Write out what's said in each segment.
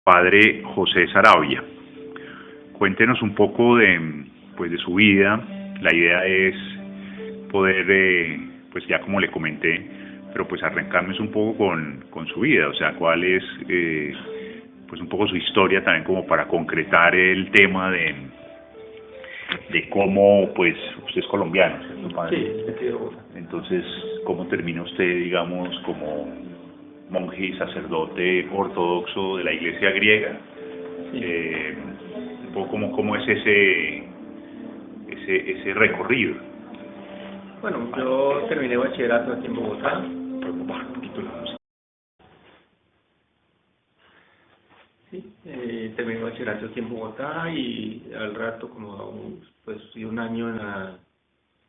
Padre José Saravia, cuéntenos un poco de su vida. La idea es poder, pues ya como le comenté, pero pues arrancarnos un poco con su vida, o sea, cuál es pues un poco su historia también como para concretar el tema de cómo, pues, usted es colombiano, ¿cierto, padre? Sí, Entonces, ¿cómo termina usted, digamos, como monje y sacerdote ortodoxo de la iglesia griega? sí. Un poco cómo es ese recorrido. Bueno, yo terminé bachillerato aquí en Bogotá. Sí, terminé bachillerato aquí en Bogotá y al rato, pues fui un año en la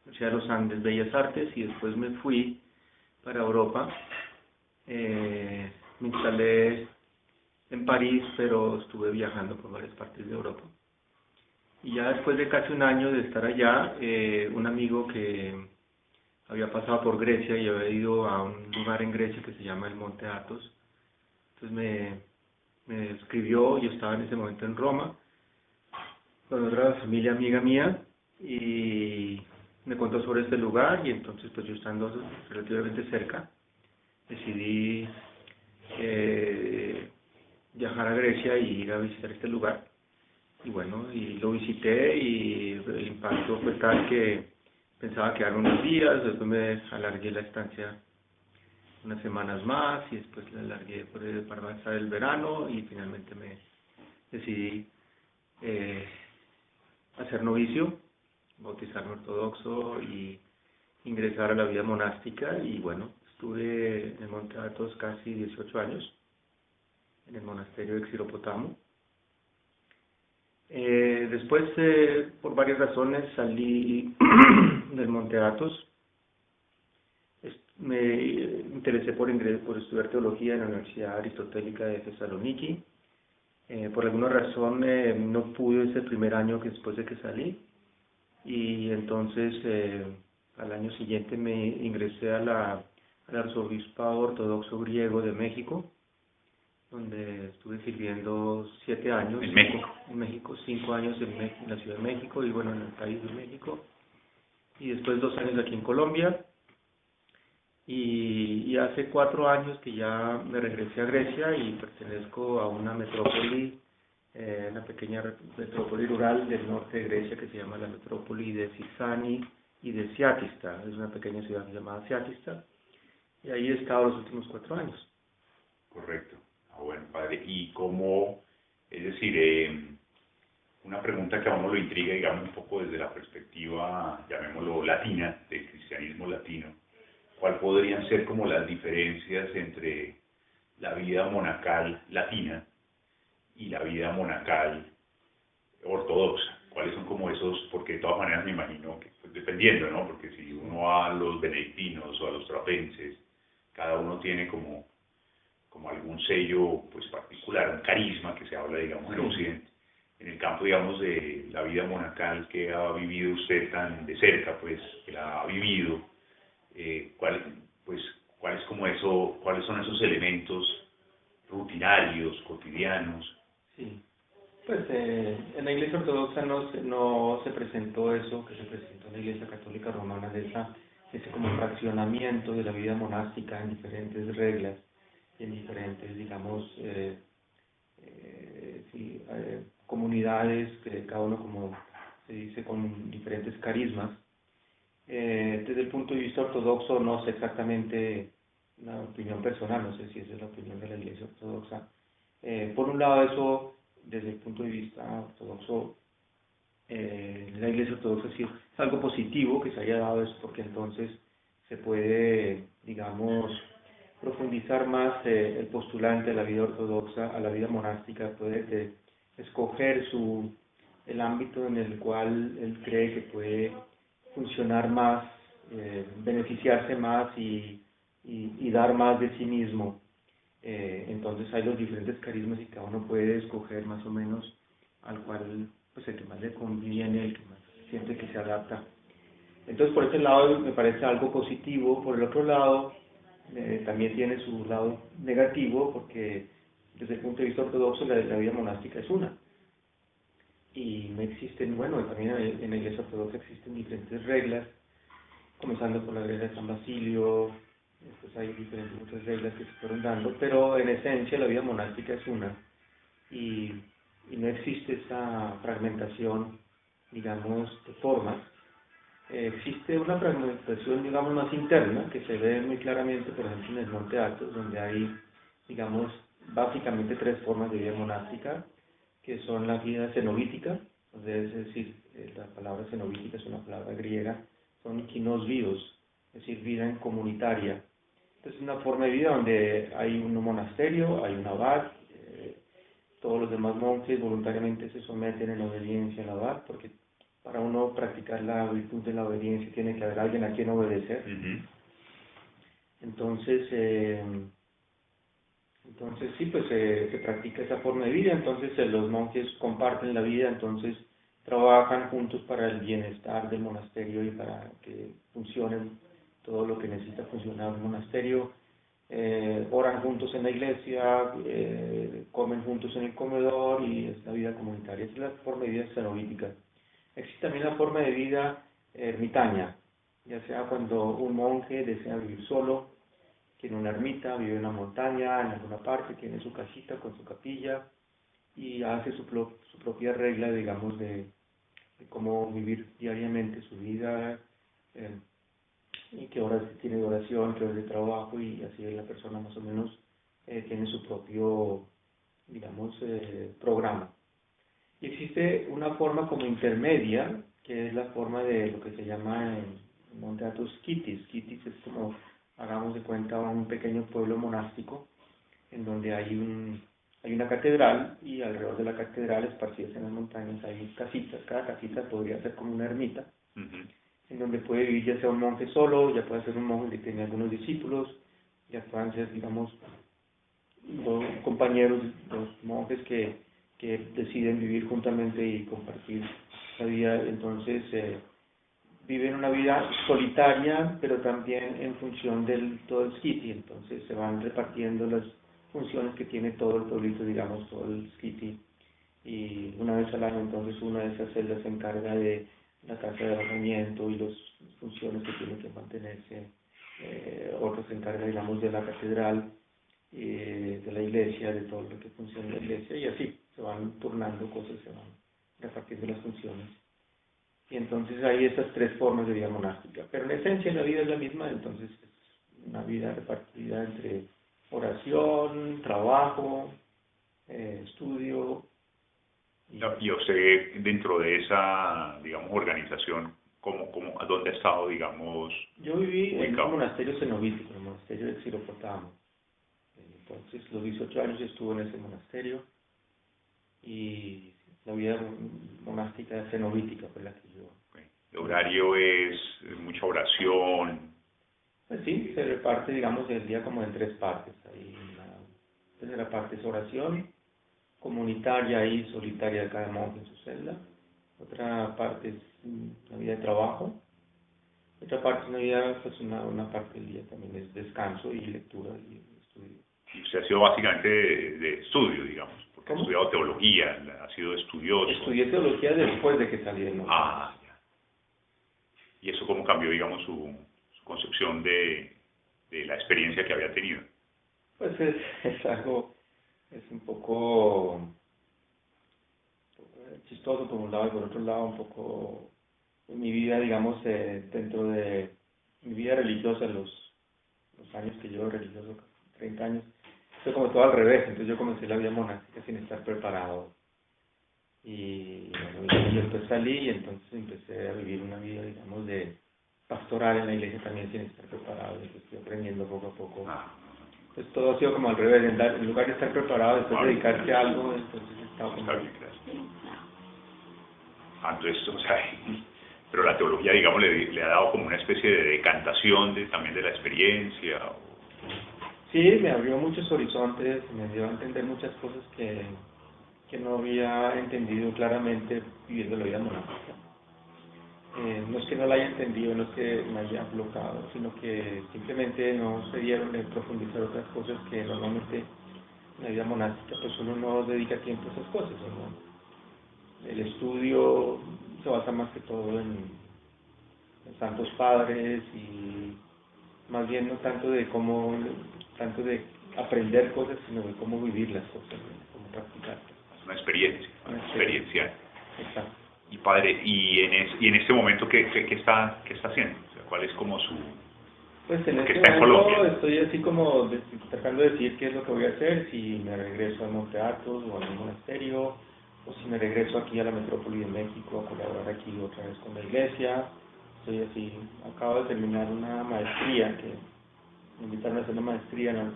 Universidad de los Andes Bellas Artes y después me fui para Europa. Me instalé en París, pero estuve viajando por varias partes de Europa. Y ya después de casi un año de estar allá, un amigo que había pasado por Grecia y había ido a un lugar en Grecia que se llama el Monte Athos, entonces me escribió. Yo estaba en ese momento en Roma con otra familia amiga mía y me contó sobre este lugar, y entonces pues yo, estando relativamente cerca, decidí viajar a Grecia y ir a visitar este lugar. Y bueno, y lo visité y el impacto fue tal que pensaba quedarme unos días. Después me alargué la estancia unas semanas más y después la alargué para pasar el verano, y finalmente me decidí hacer novicio, bautizarme ortodoxo y ingresar a la vida monástica. Y bueno, estuve en Monte Athos casi 18 años, en el monasterio de Xiropotamo. Después, por varias razones, salí del Monte Athos. Me interesé por estudiar teología en la Universidad Aristotélica de Tesaloniki. Por alguna razón no pude ese primer año que después de que salí, y entonces al año siguiente me ingresé al Arzobispado Ortodoxo Griego de México, donde estuve sirviendo 7 años. ¿En México? En México, 5 años en la Ciudad de México y bueno, en el país de México, y después 2 años aquí en Colombia. Y hace 4 años que ya me regresé a Grecia y pertenezco a una metrópoli, una pequeña metrópoli rural del norte de Grecia que se llama la metrópoli de Sisani y de Siatista. Es una pequeña ciudad llamada Siatista, y ahí he estado los últimos 4 años. Correcto. Bueno, padre, ¿y cómo, es decir, una pregunta que a uno lo intriga, digamos, un poco desde la perspectiva, llamémoslo, latina, del cristianismo latino, ¿cuál podrían ser como las diferencias entre la vida monacal latina y la vida monacal ortodoxa? ¿Cuáles son como esos? Porque de todas maneras me imagino que, pues, dependiendo, ¿no? Porque si uno va a los benedictinos o a los trapenses, cada uno tiene como algún sello pues particular, un carisma que se habla, digamos, en Occidente. En el campo, digamos, de la vida monacal que ha vivido usted tan de cerca, pues, que la ha vivido, ¿cuáles son esos elementos rutinarios, cotidianos? Sí, pues en la Iglesia Ortodoxa no se presentó eso que se presentó en la Iglesia Católica Romana, de ese como fraccionamiento de la vida monástica en diferentes reglas y en diferentes, digamos, comunidades, que cada uno, como se dice, con diferentes carismas. Desde el punto de vista ortodoxo, no sé exactamente, una opinión personal, no sé si esa es la opinión de la Iglesia Ortodoxa. Por un lado, eso, desde el punto de vista ortodoxo, la Iglesia Ortodoxa sí es algo positivo que se haya dado eso, porque entonces se puede, digamos, profundizar más el postulante a la vida ortodoxa, a la vida monástica, puede escoger el ámbito en el cual él cree que puede funcionar más, beneficiarse más y dar más de sí mismo. Entonces hay los diferentes carismas y cada uno puede escoger más o menos al cual, pues el que más le conviene, el que más siente que se adapta. Entonces, por ese lado me parece algo positivo. Por el otro lado, también tiene su lado negativo, porque desde el punto de vista ortodoxo la vida monástica es una. Y no existen, bueno, también en la iglesia ortodoxa existen diferentes reglas, comenzando por la regla de San Basilio, después hay diferentes otras reglas que se fueron dando, pero en esencia la vida monástica es una. Y no existe esa fragmentación, digamos, de formas. Existe una fragmentación, digamos, más interna, que se ve muy claramente, por ejemplo, en el Monte Athos, donde hay, digamos, básicamente tres formas de vida monástica, que son la vida cenobítica, es decir, la palabra cenobítica es una palabra griega, son kinos vivos, es decir, vida en comunitaria. Entonces, es una forma de vida donde hay un monasterio, hay un abad, todos los demás monjes voluntariamente se someten en obediencia al abad, porque para uno practicar la virtud de la obediencia tiene que haber alguien a quien obedecer. Entonces, sí, pues se practica esa forma de vida. Entonces los monjes comparten la vida, entonces trabajan juntos para el bienestar del monasterio y para que funcione todo lo que necesita funcionar un monasterio. Oran juntos en la iglesia, comen juntos en el comedor, y es la vida comunitaria. Esa es la forma de vida cenobítica. Existe también la forma de vida ermitaña, ya sea cuando un monje desea vivir solo, tiene una ermita, vive en la montaña, en alguna parte, tiene su casita con su capilla y hace su propia regla, digamos, de cómo vivir diariamente su vida, y qué horas tiene de oración, qué horas de trabajo, y así la persona más o menos tiene su propio, digamos, programa. Y existe una forma como intermedia, que es la forma de lo que se llama en Monte Athos skitis. Skitis es como, hagamos de cuenta, un pequeño pueblo monástico en donde hay una catedral, y alrededor de la catedral, esparcidas en las montañas, hay casitas. Cada casita podría ser como una ermita, en donde puede vivir ya sea un monje solo, ya puede ser un monje que tiene algunos discípulos, ya puedan ser, digamos, dos compañeros, dos monjes que deciden vivir juntamente y compartir la vida. Entonces viven una vida solitaria, pero también en función del todo el skiti. Entonces se van repartiendo las funciones que tiene todo el pueblito, digamos, todo el skiti. Y una vez al año, entonces, una de esas celdas se encarga de la casa de alojamiento y las funciones que tiene que mantenerse. Otro se encarga, digamos, de la catedral, de la iglesia, de todo lo que funciona en la iglesia, y así se van turnando cosas, se van repartiendo las funciones. Y entonces hay estas tres formas de vida monástica, pero en esencia la vida es la misma. Entonces es una vida repartida entre oración, trabajo, estudio. Y usted, dentro de esa, digamos, organización, ¿a dónde ha estado, digamos, yo viví ubicado? en un monasterio cenobítico, en el monasterio de Xiropotamo. Entonces, los 18 años estuve en ese monasterio, y la vida monástica cenobítica fue la que yo... ¿El horario es mucha oración? Pues sí, se reparte, digamos, el día como en tres partes. Ahí la primera parte es oración comunitaria y solitaria de cada monje en su celda. Otra parte es una vida de trabajo. Otra parte es una vida, pues una parte del día también es descanso y lectura y estudio. Y usted ha sido básicamente de estudio, digamos, porque ha estudiado teología, ha sido estudioso. Estudié teología después de que salí del monte. Ah, ya. ¿Y eso cómo cambió, digamos, su concepción de la experiencia que había tenido? Pues es algo, es un poco chistoso por un lado, y por otro lado un poco mi vida, digamos, dentro de mi vida religiosa, los años que llevo religioso, 30 años, fue como todo al revés. Entonces yo comencé la vida monástica sin estar preparado, y bueno, y después salí, y entonces empecé a vivir una vida, digamos, de pastoral en la iglesia también sin estar preparado. Entonces estoy aprendiendo poco a poco. Pues todo ha sido como al revés, en lugar de estar preparado, después dedicarse a algo, entonces estaba como... Entonces, o sea, pero la teología, digamos, le ha dado como una especie de decantación también de la experiencia. Sí, me abrió muchos horizontes, me dio a entender muchas cosas que no había entendido claramente viviendo la vida monástica. no es que no la haya entendido, no es que me haya bloqueado, sino que simplemente no se dieron en profundizar otras cosas que normalmente en la vida monástica pues uno no dedica tiempo a esas cosas, ¿no? El estudio se basa más que todo en santos padres y más bien no tanto de cómo, tanto de aprender cosas, sino de cómo vivir las cosas, ¿no? Cómo practicarlas. Es una experiencia. Exacto. Y padre, y en este momento, ¿qué está haciendo? O sea, ¿cuál es como su... Pues en que este está en momento Colombia? estoy así como tratando de decidir qué es lo que voy a hacer, si me regreso a Monte Athos o a algún monasterio, o si me regreso aquí a la metrópoli de México a colaborar aquí otra vez con la iglesia. Estoy así, acabo de terminar una maestría, que me invitaron a hacer una maestría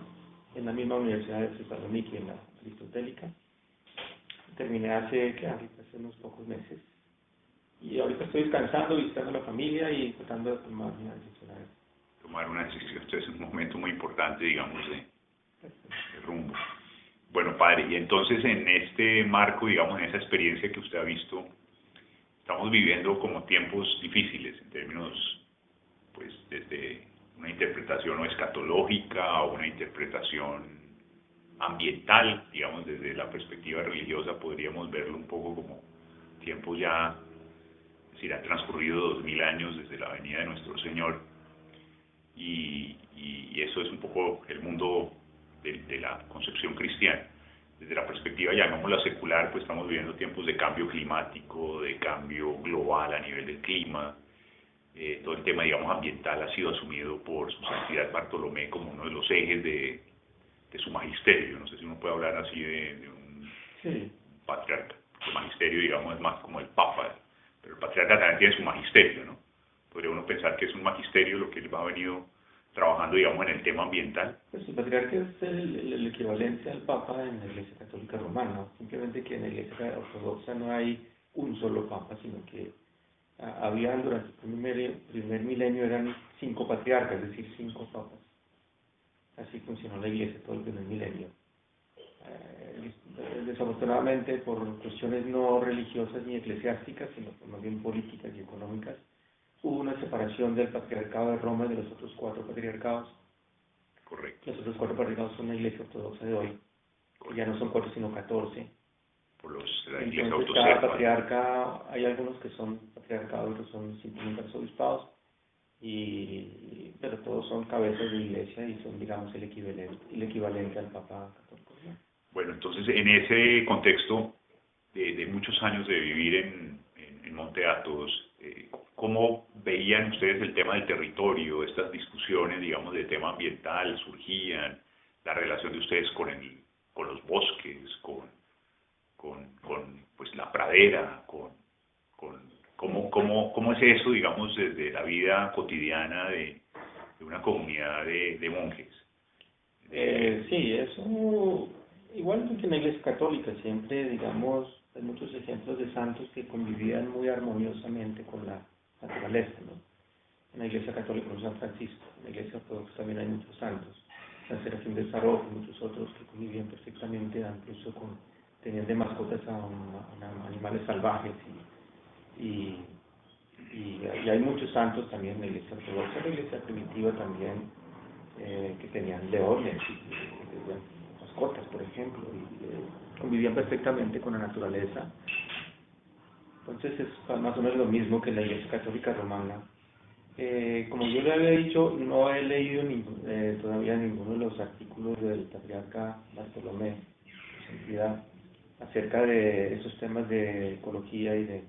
en la misma universidad de Thessaloniki, en la Aristotélica. Terminé hace unos pocos meses. Y ahorita estoy descansando, visitando a la familia y tratando de tomar una decisión. Tomar una decisión, esto es un momento muy importante, digamos, de rumbo. Bueno, padre, y entonces en este marco, digamos, en esa experiencia que usted ha visto, estamos viviendo como tiempos difíciles en términos, pues, desde una interpretación o escatológica o una interpretación ambiental, digamos, desde la perspectiva religiosa podríamos verlo un poco como tiempos ya, es decir, han transcurrido 2000 años desde la venida de nuestro Señor, y eso es un poco el mundo de la concepción cristiana. Desde la perspectiva, llamémosla secular, pues estamos viviendo tiempos de cambio climático, de cambio global a nivel del clima. Todo el tema, digamos, ambiental ha sido asumido por su santidad Bartolomé como uno de los ejes de su magisterio. No sé si uno puede hablar así de un patriarca. El magisterio, digamos, es más como el papa, pero el patriarca también tiene su magisterio, ¿no? Podría uno pensar que es un magisterio lo que él ha venido trabajando, digamos, en el tema ambiental. Pues el patriarca es el equivalente al papa en la Iglesia Católica Romana, simplemente que en la Iglesia Ortodoxa no hay un solo papa, sino que habían durante el primer milenio eran 5 patriarcas, es decir, 5 papas. Así funcionó la Iglesia todo el primer milenio. Desafortunadamente, por cuestiones no religiosas ni eclesiásticas, sino más bien políticas y económicas, hubo una separación del patriarcado de Roma y de los otros 4 patriarcados. Correcto. Los otros 4 patriarcados son la Iglesia Ortodoxa de hoy, que ya no son 4 sino 14. Por la Iglesia Entonces cada patriarca, hay algunos que son patriarcados, otros son simplemente arzobispados, pero todos son cabezas de iglesia y son, digamos, el equivalente al Papa Católico, ¿no? Bueno, entonces en ese contexto de muchos años de vivir en Monte Athos, ¿cómo veían ustedes el tema del territorio, estas discusiones, digamos, de tema ambiental surgían, la relación de ustedes con los bosques, con pues la pradera, cómo es eso, digamos, desde la vida cotidiana de una comunidad de monjes? Sí, eso igual que en la Iglesia Católica, siempre, digamos, hay muchos ejemplos de santos que convivían muy armoniosamente con la naturaleza, ¿no? En la Iglesia Católica, San Francisco, en la Iglesia Ortodoxa también hay muchos santos, San Serafín de Sarov y muchos otros que convivían perfectamente, incluso tenían de mascotas a animales salvajes y hay muchos santos también en la Iglesia Ortodoxa, en la Iglesia primitiva también, que tenían leones y mascotas, por ejemplo, y convivían perfectamente con la naturaleza. Entonces es más o menos lo mismo que en la Iglesia Católica Romana. Como yo le había dicho, no he leído todavía ninguno de los artículos del patriarca Bartolomé, acerca de esos temas de ecología y de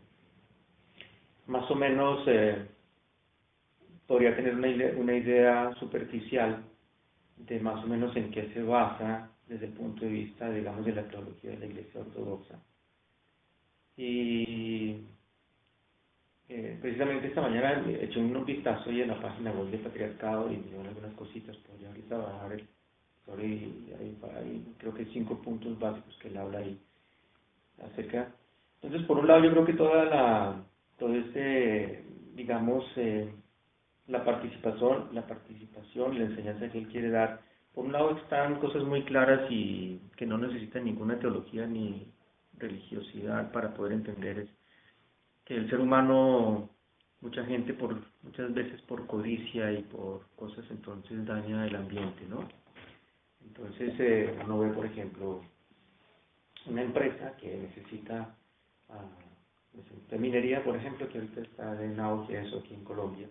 más o menos podría tener una idea superficial de más o menos en qué se basa desde el punto de vista, digamos, de la teología de la Iglesia Ortodoxa. Y precisamente esta mañana eché un vistazo y en la página web del Patriarcado y me algunas cositas, podría ahorita bajar el hay creo que 5 puntos básicos que él habla ahí acerca. Entonces, por un lado, yo creo que todo digamos, la participación y la enseñanza que él quiere dar, por un lado están cosas muy claras y que no necesitan ninguna teología ni religiosidad para poder entender, es que el ser humano mucha gente muchas veces por codicia y por cosas, entonces daña el ambiente, ¿no? Entonces uno ve, por ejemplo, una empresa que necesita de minería, por ejemplo, que ahorita está en auge eso aquí en Colombia.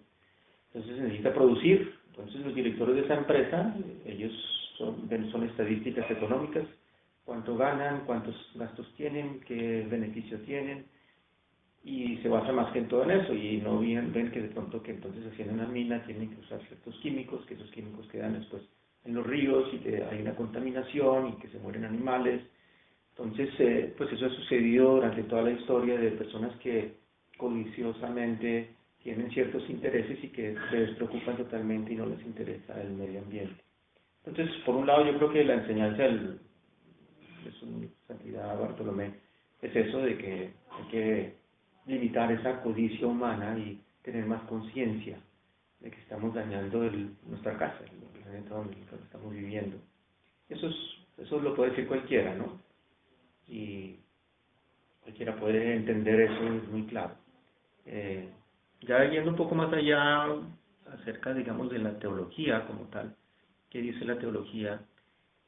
Entonces necesita producir. Entonces los directores de esa empresa, ellos son estadísticas económicas, cuánto ganan, cuántos gastos tienen, qué beneficio tienen, y se basa más que en todo en eso, y no ven que de pronto que entonces haciendo una mina tienen que usar ciertos químicos, que esos químicos quedan después en los ríos y que hay una contaminación y que se mueren animales. Entonces, pues eso ha sucedido durante toda la historia de personas que codiciosamente tienen ciertos intereses y que se despreocupan totalmente y no les interesa el medio ambiente. Entonces, por un lado, yo creo que la enseñanza de su santidad Bartolomé es eso de que hay que limitar esa codicia humana y tener más conciencia de que estamos dañando nuestra casa, el planeta donde estamos viviendo. Eso lo puede decir cualquiera, ¿no? Y cualquiera puede entender eso, es muy claro. Ya yendo un poco más allá acerca, digamos, de la teología como tal, ¿qué dice la teología?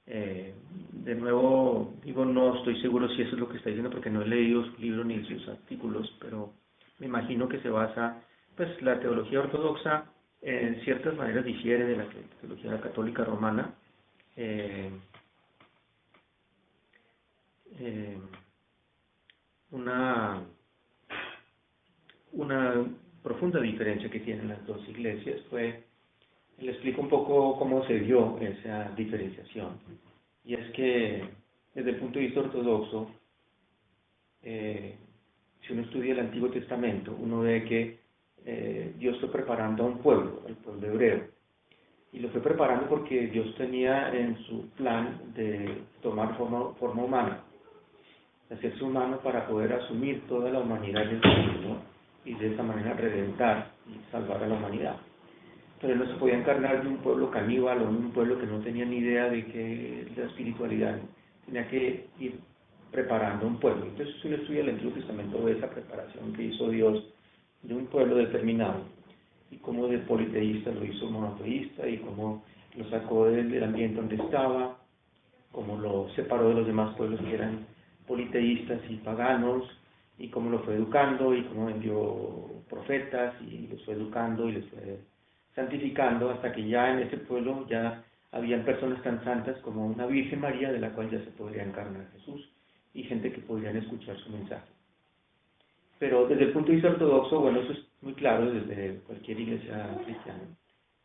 De nuevo, digo, no estoy seguro si eso es lo que está diciendo porque no he leído su libro ni sus artículos, pero me imagino que se basa, pues la teología ortodoxa en ciertas maneras difiere de la teología católica romana. Una profunda diferencia que tienen las dos iglesias le explico un poco cómo se dio esa diferenciación. Y es que, desde el punto de vista ortodoxo, si uno estudia el Antiguo Testamento, uno ve que Dios fue preparando a un pueblo, al pueblo hebreo. Y lo fue preparando porque Dios tenía en su plan de tomar forma humana, de hacerse humano para poder asumir toda la humanidad en sí mismo y de esa manera redentar y salvar a la humanidad. Pero no se podía encarnar de un pueblo caníbal o de un pueblo que no tenía ni idea de qué es la espiritualidad. Tenía que ir preparando un pueblo. Entonces, si uno estudia el Antiguo Testamento, ve esa preparación que hizo Dios de un pueblo determinado y cómo de politeísta lo hizo monoteísta y cómo lo sacó del ambiente donde estaba, cómo lo separó de los demás pueblos que eran politeístas y paganos, y cómo lo fue educando y cómo envió profetas y los fue educando y les fue santificando hasta que ya en ese pueblo ya habían personas tan santas como una Virgen María de la cual ya se podría encarnar Jesús y gente que podrían escuchar su mensaje. Pero desde el punto de vista ortodoxo, bueno, eso es muy claro desde cualquier iglesia cristiana.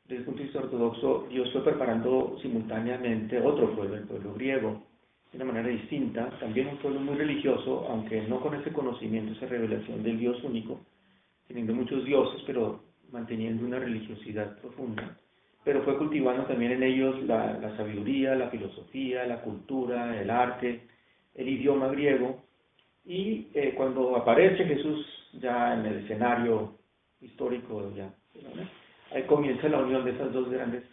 Desde el punto de vista ortodoxo, Dios fue preparando simultáneamente otro pueblo, el pueblo griego, de una manera distinta, también un pueblo muy religioso, aunque no con ese conocimiento, esa revelación del Dios único, teniendo muchos dioses, pero manteniendo una religiosidad profunda, pero fue cultivando también en ellos la sabiduría, la filosofía, la cultura, el arte, el idioma griego, y cuando aparece Jesús ya en el escenario histórico, ya, ¿no? Ahí comienza la unión de esas dos grandes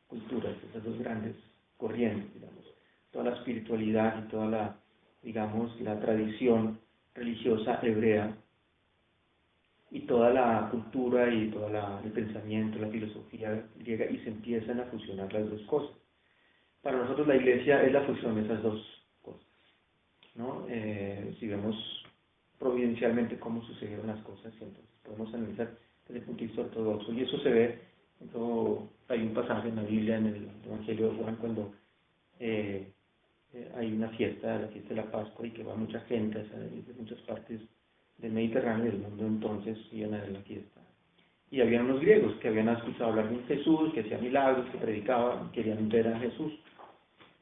culturas, esas dos grandes corrientes, digamos, toda la espiritualidad y toda la, digamos, la tradición religiosa hebrea, y toda la cultura y todo el pensamiento, la filosofía griega, y se empiezan a fusionar las dos cosas. Para nosotros la iglesia es la fusión de esas dos cosas, ¿no? Si vemos providencialmente cómo sucedieron las cosas, entonces podemos analizar desde el punto de vista ortodoxo, y eso se ve, hay un pasaje en la Biblia, en el Evangelio de Juan, cuando hay una fiesta, la fiesta de la Pascua, y que va mucha gente de muchas partes del Mediterráneo y del mundo, entonces iban a ver la fiesta. Y había unos griegos que habían escuchado hablar de un Jesús, que hacía milagros, que predicaban, querían ver a Jesús.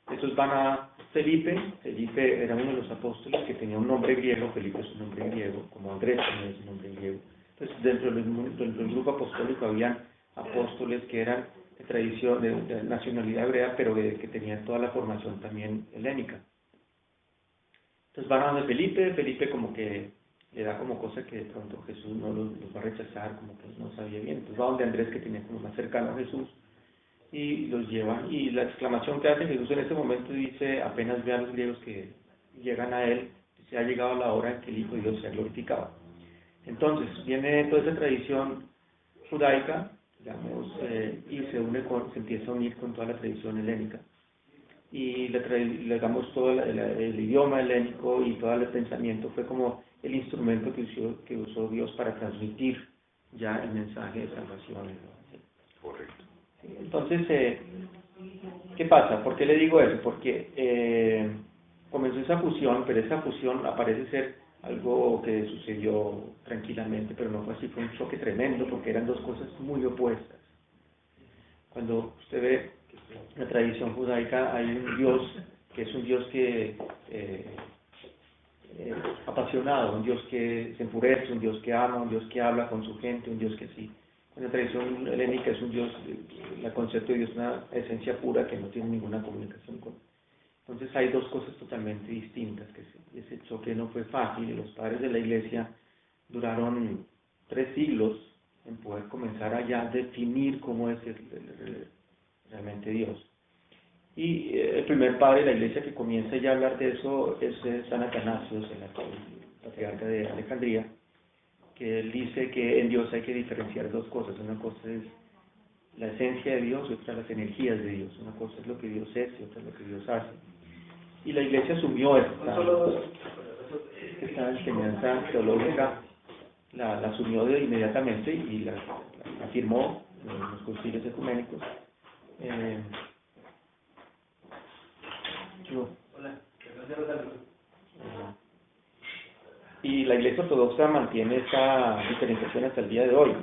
Estos van a Felipe era uno de los apóstoles que tenía un nombre griego, Felipe es un nombre griego, como Andrés también es un nombre griego. Entonces dentro del grupo apostólico habían apóstoles que eran de tradición, de nacionalidad hebrea, pero que tenían toda la formación también helénica. Entonces van a donde Felipe como que le da como cosa que de pronto Jesús no los va a rechazar, como que no sabía bien. Entonces va donde Andrés, que tenía como más cercano a Jesús, y los llevan, y la exclamación que hace Jesús en ese momento dice, apenas vean los griegos que llegan a él, se ha llegado la hora en que el Hijo de Dios sea glorificado. Entonces, viene toda esa tradición judaica, digamos, y se empieza a unir con toda la tradición helénica. Y digamos, todo el idioma helénico y todo el pensamiento fue como el instrumento que usó Dios para transmitir ya el mensaje de salvación. Correcto. Entonces, ¿qué pasa? ¿Por qué le digo eso? Porque comenzó esa fusión, pero esa fusión aparece ser algo que sucedió tranquilamente, pero no fue así, fue un choque tremendo, porque eran dos cosas muy opuestas. Cuando usted ve la tradición judaica, hay un Dios que es un Dios que apasionado, un Dios que se enfurece, un Dios que ama, un Dios que habla con su gente, un Dios que sí. En la tradición helénica es un Dios, el concepto de Dios es una esencia pura que no tiene ninguna comunicación con. Entonces hay dos cosas totalmente distintas, que ese choque no fue fácil y los padres de la iglesia duraron 3 siglos en poder comenzar a ya definir cómo es realmente Dios. Y el primer padre de la iglesia que comienza ya a hablar de eso es San Atanasios, el patriarca de Alejandría, que él dice que en Dios hay que diferenciar dos cosas. Una cosa es la esencia de Dios y otra las energías de Dios. Una cosa es lo que Dios es y otra es lo que Dios hace. Y la iglesia asumió esta enseñanza teológica, la asumió inmediatamente y la afirmó en los concilios ecuménicos. Y la Iglesia Ortodoxa mantiene esa diferenciación hasta el día de hoy.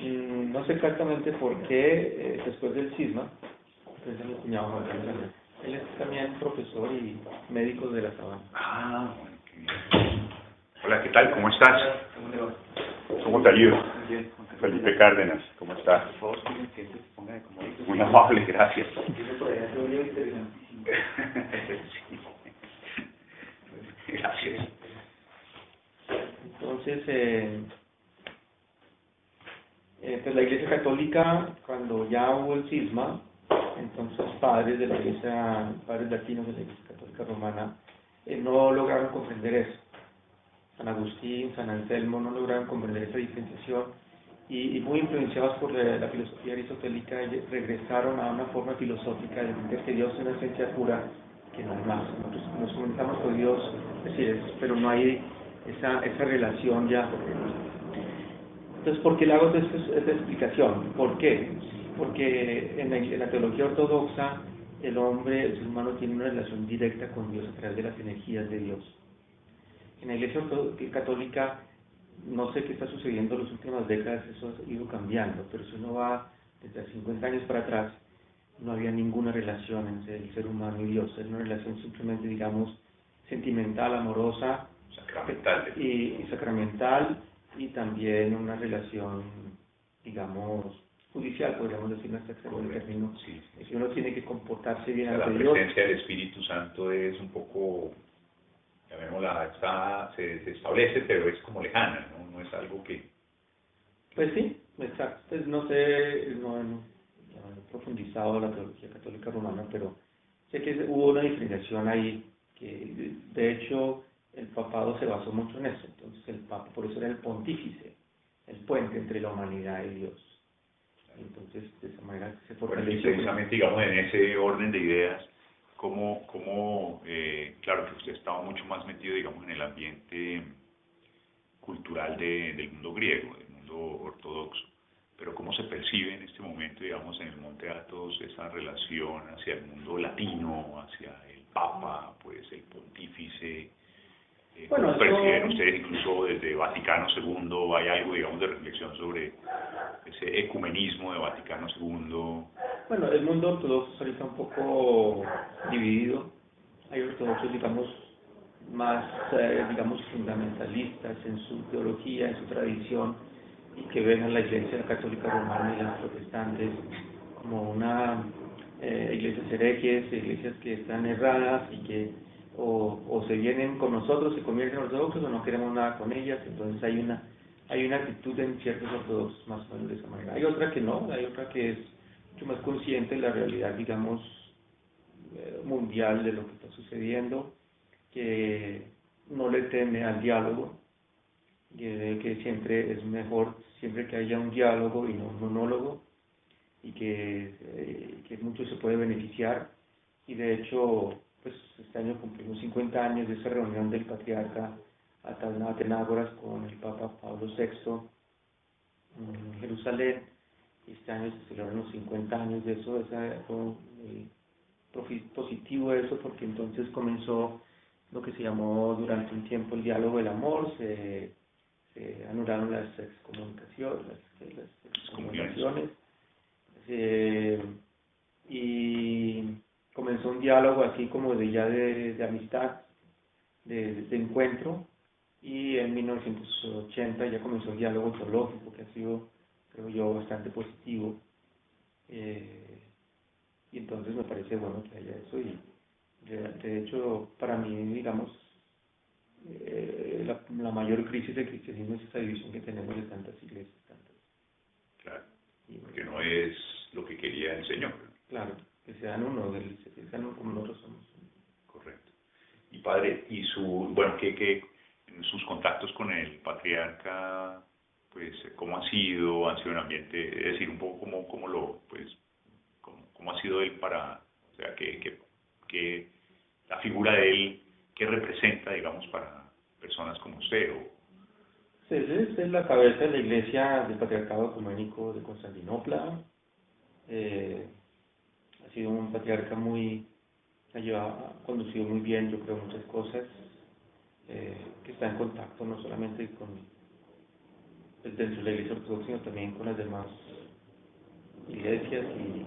No sé exactamente por qué, después del cisma, entonces mi cuñado Juan Carlos, él es también profesor y médico de la Sabana. Ah, bueno, qué bien. Hola, ¿qué tal? ¿Cómo estás? ¿Cómo te ayudo? Felipe Cárdenas, ¿cómo estás? Por favor, que se ponga de comodidad. Muy amable, gracias. Gracias. Entonces, pues la Iglesia Católica, cuando ya hubo el cisma, entonces padres de la Iglesia, padres latinos de la Iglesia Católica Romana, no lograron comprender eso. San Agustín, San Anselmo no lograron comprender esa diferenciación y muy influenciados por la filosofía aristotélica regresaron a una forma filosófica de entender que Dios es una esencia pura, que no hay más. Nosotros nos comunicamos con Dios, pero no hay esa relación ya. Entonces, ¿por qué le hago esta explicación? ¿Por qué? Porque en la teología ortodoxa el ser humano tiene una relación directa con Dios a través de las energías de Dios. En la Iglesia Católica, no sé qué está sucediendo en las últimas décadas, eso ha ido cambiando, pero si uno va desde 50 años para atrás, no había ninguna relación entre el ser humano y Dios, era una relación simplemente, digamos, sentimental, amorosa, sacramental, y también una relación, digamos, judicial, podríamos decir, en este término. Sí. Si uno tiene que comportarse bien ante La Dios. presencia del Espíritu Santo es un poco, llamémosla, se establece, pero es como lejana, ¿no? No es algo que... Pues sí, exacto. Pues no sé, no he profundizado la teología católica romana, pero sé que hubo una diferenciación ahí, que de hecho el papado se basó mucho en eso. Entonces el papa, por eso era el pontífice, el puente entre la humanidad y Dios. Entonces de esa manera se fortaleció. Precisamente, digamos, en ese orden de ideas, claro que usted estaba mucho más metido, digamos, en el ambiente cultural del mundo griego, del mundo ortodoxo, pero cómo se percibe en este momento, digamos, en el Monte Athos esa relación hacia el mundo latino, hacia el Papa, pues el pontífice. Bueno, ¿Cómo perciben ustedes, incluso desde Vaticano II, hay algo, digamos, de reflexión sobre ese ecumenismo de Vaticano II? Bueno, el mundo ortodoxo está ahorita un poco dividido. Hay ortodoxos, digamos, más, digamos, fundamentalistas en su teología, en su tradición, y que ven a la Iglesia Católica Romana y las protestantes como una iglesias herejes, iglesias que están erradas y que o se vienen con nosotros, se convierten en ortodoxos o no queremos nada con ellas. Entonces hay una actitud en ciertos ortodoxos más o menos de esa manera. Hay otra que no, hay otra que es mucho más consciente de la realidad, digamos, mundial de lo que está sucediendo, que no le teme al diálogo que siempre es mejor, siempre que haya un diálogo y no un monólogo, y que mucho se puede beneficiar. Y de hecho, pues este año cumplimos 50 años de esa reunión del patriarca Atenágoras con el Papa Pablo VI en Jerusalén. Y este año se celebran los 50 años de eso. Fue muy positivo eso, porque entonces comenzó lo que se llamó durante un tiempo el diálogo del amor. Se anularon las excomunicaciones, y comenzó un diálogo así como de amistad, de encuentro, y en 1980 ya comenzó un diálogo teológico que ha sido, creo yo, bastante positivo, y entonces me parece bueno que haya eso, y de hecho para mí, digamos, la mayor crisis del cristianismo es esa división que tenemos de tantas iglesias, Claro, porque no es lo que quería el Señor. Claro, que sean uno, que sean uno como nosotros somos. Correcto. Y padre, bueno, que en sus contactos con el patriarca, pues, ¿cómo han sido un ambiente, es decir, un poco cómo ha sido él o sea, que la figura de él, qué representa, digamos, para personas como usted? Es la cabeza de la Iglesia del Patriarcado Ecuménico de Constantinopla. Ha sido un patriarca ha conducido muy bien, yo creo, muchas cosas, que está en contacto no solamente dentro de la Iglesia Ortodoxa, sino también con las demás iglesias, y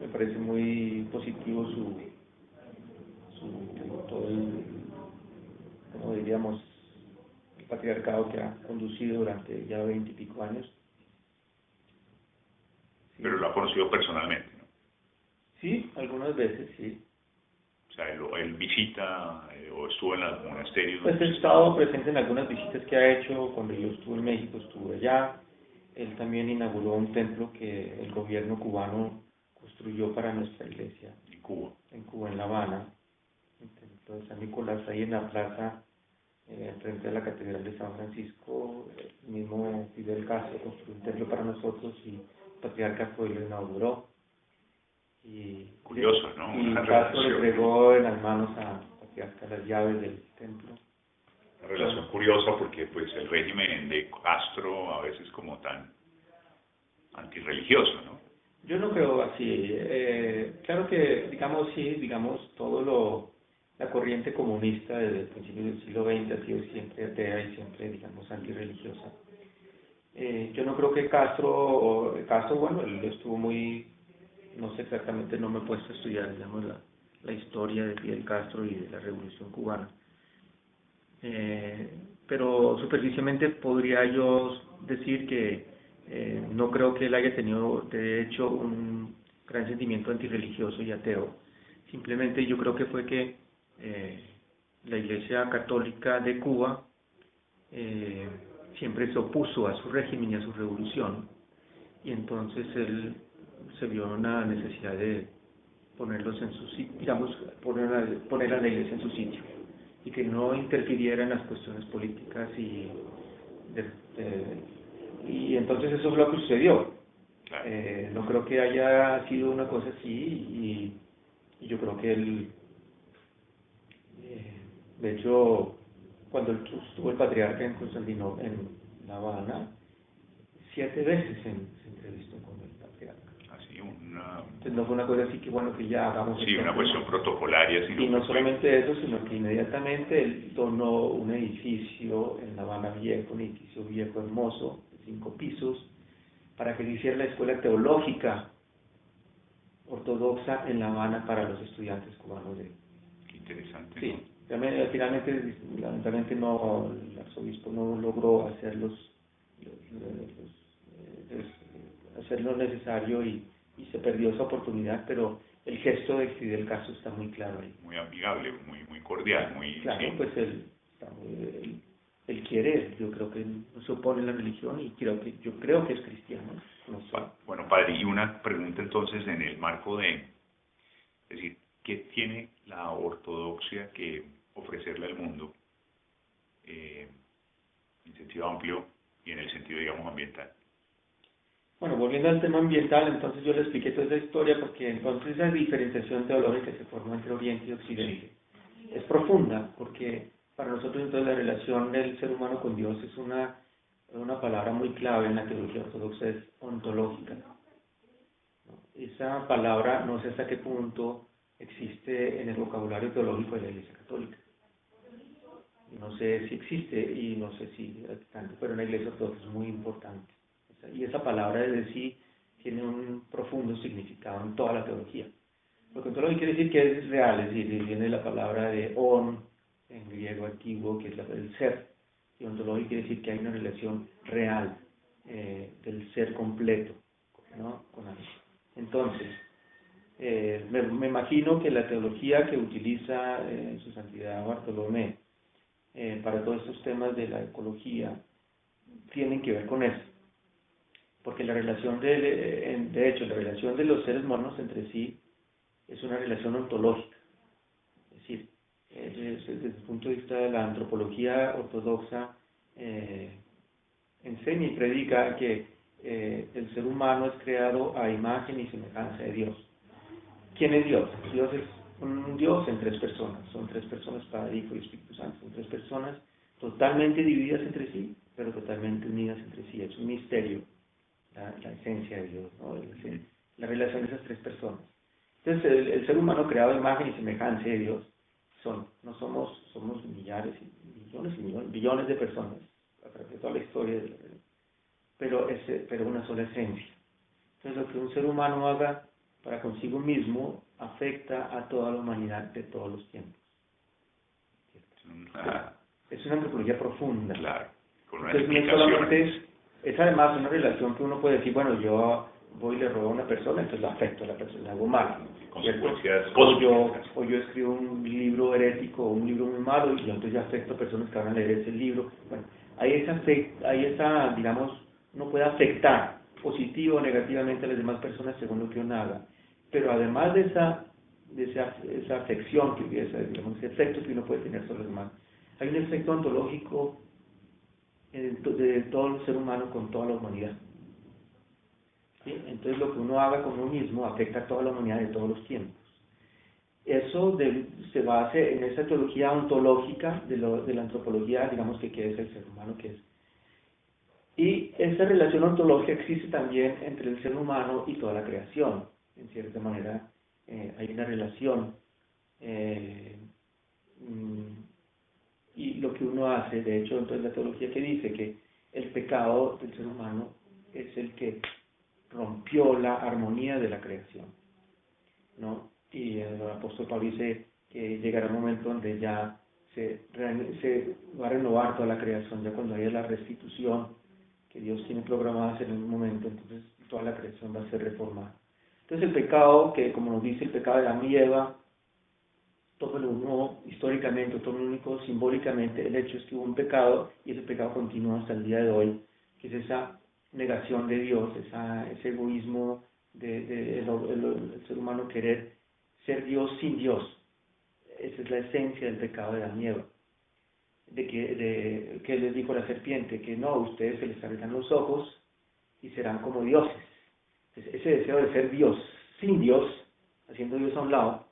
me parece muy positivo todo como diríamos, el patriarcado que ha conducido durante ya 20 y pico años. Sí. Pero lo ha conocido personalmente, ¿no? Sí, algunas veces, sí. O sea, él visita o estuvo en los monasterios. Pues he estado presente en algunas visitas que ha hecho. Cuando yo estuve en México, estuve allá. Él también inauguró un templo que el gobierno cubano construyó para nuestra iglesia. En Cuba. En Cuba, en La Habana. El templo de San Nicolás, ahí en la plaza, frente a la Catedral de San Francisco. El mismo Fidel Castro construyó un templo para nosotros y el patriarca fue y lo inauguró. Y curioso, ¿no? Y Castro le entregó en las manos a patriarca las llaves del templo. Una relación curiosa, porque pues el régimen de Castro a veces como tan antirreligioso, ¿no? Yo no creo así. Claro que, digamos, la corriente comunista desde el principio del siglo XX ha sido siempre atea y siempre, digamos, antirreligiosa. Yo no creo que Castro, bueno, él estuvo no sé exactamente, no me he puesto a estudiar, digamos, la historia de Fidel Castro y de la Revolución Cubana. Pero superficialmente podría yo decir que no creo que él haya tenido, de hecho, un gran sentimiento antirreligioso y ateo. Simplemente yo creo que fue que la Iglesia Católica de Cuba siempre se opuso a su régimen y a su revolución, y entonces él se vio una necesidad de ponerlos en su sitio, digamos, poner a la Iglesia en su sitio, y que no interfiriera en las cuestiones políticas, y entonces eso es lo que sucedió. Claro. No creo que haya sido una cosa así, y yo creo que él, de hecho, cuando estuvo el patriarca en Constantinopla, en La Habana, 7 veces se entrevistó con el patriarca. Así Entonces no fue una cosa así que bueno, que ya hagamos. Sí, una cuestión protocolaria. Y no solamente eso, sino que inmediatamente él donó un edificio en La Habana Viejo, un edificio viejo hermoso, de 5 pisos, para que se hiciera la escuela teológica ortodoxa en La Habana para los estudiantes cubanos. Qué interesante. Sí, finalmente, lamentablemente no, el arzobispo no logró hacer hacer lo necesario, y se perdió esa oportunidad, pero el gesto de Fidel Castro está muy claro ahí. Muy amigable, muy cordial, Claro, sí. pues él quiere, yo creo que no se opone a la religión, y yo creo que es cristiano. No sé. Bueno, padre, y una pregunta entonces en el marco es decir, ¿qué tiene la ortodoxia que ofrecerle al mundo en sentido amplio y en el sentido, digamos, ambiental. Bueno, volviendo al tema ambiental, entonces yo le expliqué toda esa historia porque entonces esa diferenciación teológica que se formó entre Oriente y Occidente es profunda, porque para nosotros entonces la relación del ser humano con Dios es una palabra muy clave en la teología ortodoxa, es ontológica. Esa palabra no sé hasta qué punto existe en el vocabulario teológico de la Iglesia Católica. No sé si existe y no sé si tanto, pero en la Iglesia Ortodoxa es muy importante. Y esa palabra de sí tiene un profundo significado en toda la teología. Lo que ontológico quiere decir que es real, es decir, viene la palabra de on, en griego antiguo, que es el ser. Y ontológico quiere decir que hay una relación real del ser completo, ¿no? Con algo. Entonces, me imagino que la teología que utiliza su santidad Bartolomé para todos estos temas de la ecología tienen que ver con eso. Porque la relación de hecho, la relación de los seres humanos entre sí es una relación ontológica. Es decir, desde el punto de vista de la antropología ortodoxa, enseña y predica que el ser humano es creado a imagen y semejanza de Dios. ¿Quién es Dios? Dios es un Dios en tres personas. Son tres personas, Padre, Hijo y Espíritu Santo. Son tres personas totalmente divididas entre sí, pero totalmente unidas entre sí. Es un misterio. La esencia de Dios, ¿no? La relación de esas tres personas. Entonces, el ser humano creado a imagen y semejanza de Dios, somos millares y billones de personas a través de toda la historia, pero una sola esencia. Entonces, lo que un ser humano haga para consigo mismo afecta a toda la humanidad de todos los tiempos. Es una antropología profunda. Claro, con una Entonces, no solamente es además una relación que uno puede decir, bueno, yo voy y le robo a una persona, entonces la afecto a la persona, la hago mal. Consecuencias O yo escribo un libro herético o un libro muy malo y yo entonces ya afecto a personas que van a leer ese libro. Bueno, hay esa, digamos, uno puede afectar positivo o negativamente a las demás personas según lo que uno haga. Pero además de esa afección, digamos, ese efecto que uno puede tener sobre los demás, hay un efecto ontológico de todo el ser humano con toda la humanidad. ¿Sí? Entonces lo que uno haga con uno mismo afecta a toda la humanidad de todos los tiempos. Eso se basa en esa teología ontológica de la antropología, digamos que es el ser humano que es. Y esa relación ontológica existe también entre el ser humano y toda la creación. En cierta manera hay una relación y lo que uno hace, de hecho, entonces la teología que dice que el pecado del ser humano es el que rompió la armonía de la creación, ¿no? Y el apóstol Pablo dice que llegará un momento donde ya se va a renovar toda la creación, ya cuando haya la restitución que Dios tiene programada hacer en un momento, entonces toda la creación va a ser reformada. Entonces el pecado, que como nos dice el pecado de Adán y Eva, todo lo uno históricamente, todo lo único simbólicamente, el hecho es que hubo un pecado y ese pecado continúa hasta el día de hoy, que es esa negación de Dios, ese egoísmo del ser humano querer ser Dios sin Dios. Esa es la esencia del pecado de Adán y Eva. Que les dijo la serpiente, que no, ustedes se les abrirán los ojos y serán como dioses. Entonces, ese deseo de ser Dios sin Dios, haciendo Dios a un lado,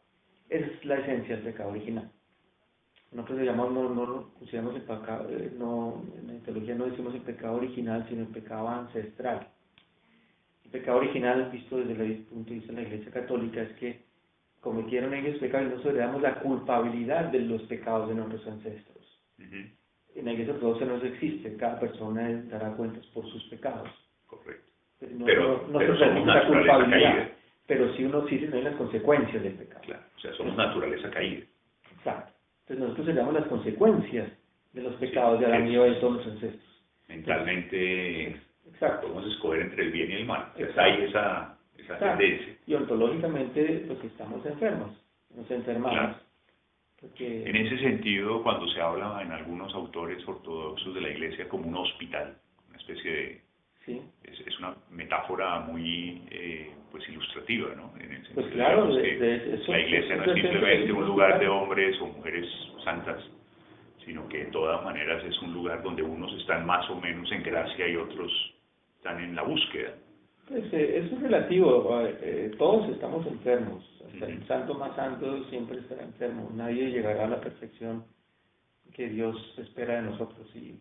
es la esencia del pecado original. Nosotros no consideramos el pecado, en la teología no decimos el pecado original, sino el pecado ancestral. El pecado original, visto desde el punto de vista de la Iglesia Católica, es que cometieron ellos pecados y nosotros heredamos la culpabilidad de los pecados de nuestros ancestros. En la Iglesia Ortodoxa no existe, cada persona dará cuentas por sus pecados. Correcto. Pero somos naturaleza caída. Pero sí uno sí no las consecuencias del pecado. Claro, o sea, somos naturaleza caída. Exacto. Entonces nosotros heredamos las consecuencias de los pecados de Adán y Eva y de todos los ancestros. Mentalmente, exacto, podemos escoger entre el bien y el mal. Entonces hay esa tendencia. Y ontológicamente, pues estamos enfermos, nos enfermamos. Claro. Porque... En ese sentido, cuando se habla en algunos autores ortodoxos de la Iglesia como un hospital, una especie de... Sí. Es una metáfora muy pues ilustrativa, ¿no? En el sentido, pues claro, que eso, la Iglesia no es simplemente un lugar de hombres o mujeres santas, sino que de todas maneras es un lugar donde unos están más o menos en gracia y otros están en la búsqueda. Pues eso es relativo, todos estamos enfermos, hasta Ujú. el santo más santo siempre estará enfermo, nadie llegará a la perfección que Dios espera de nosotros. Y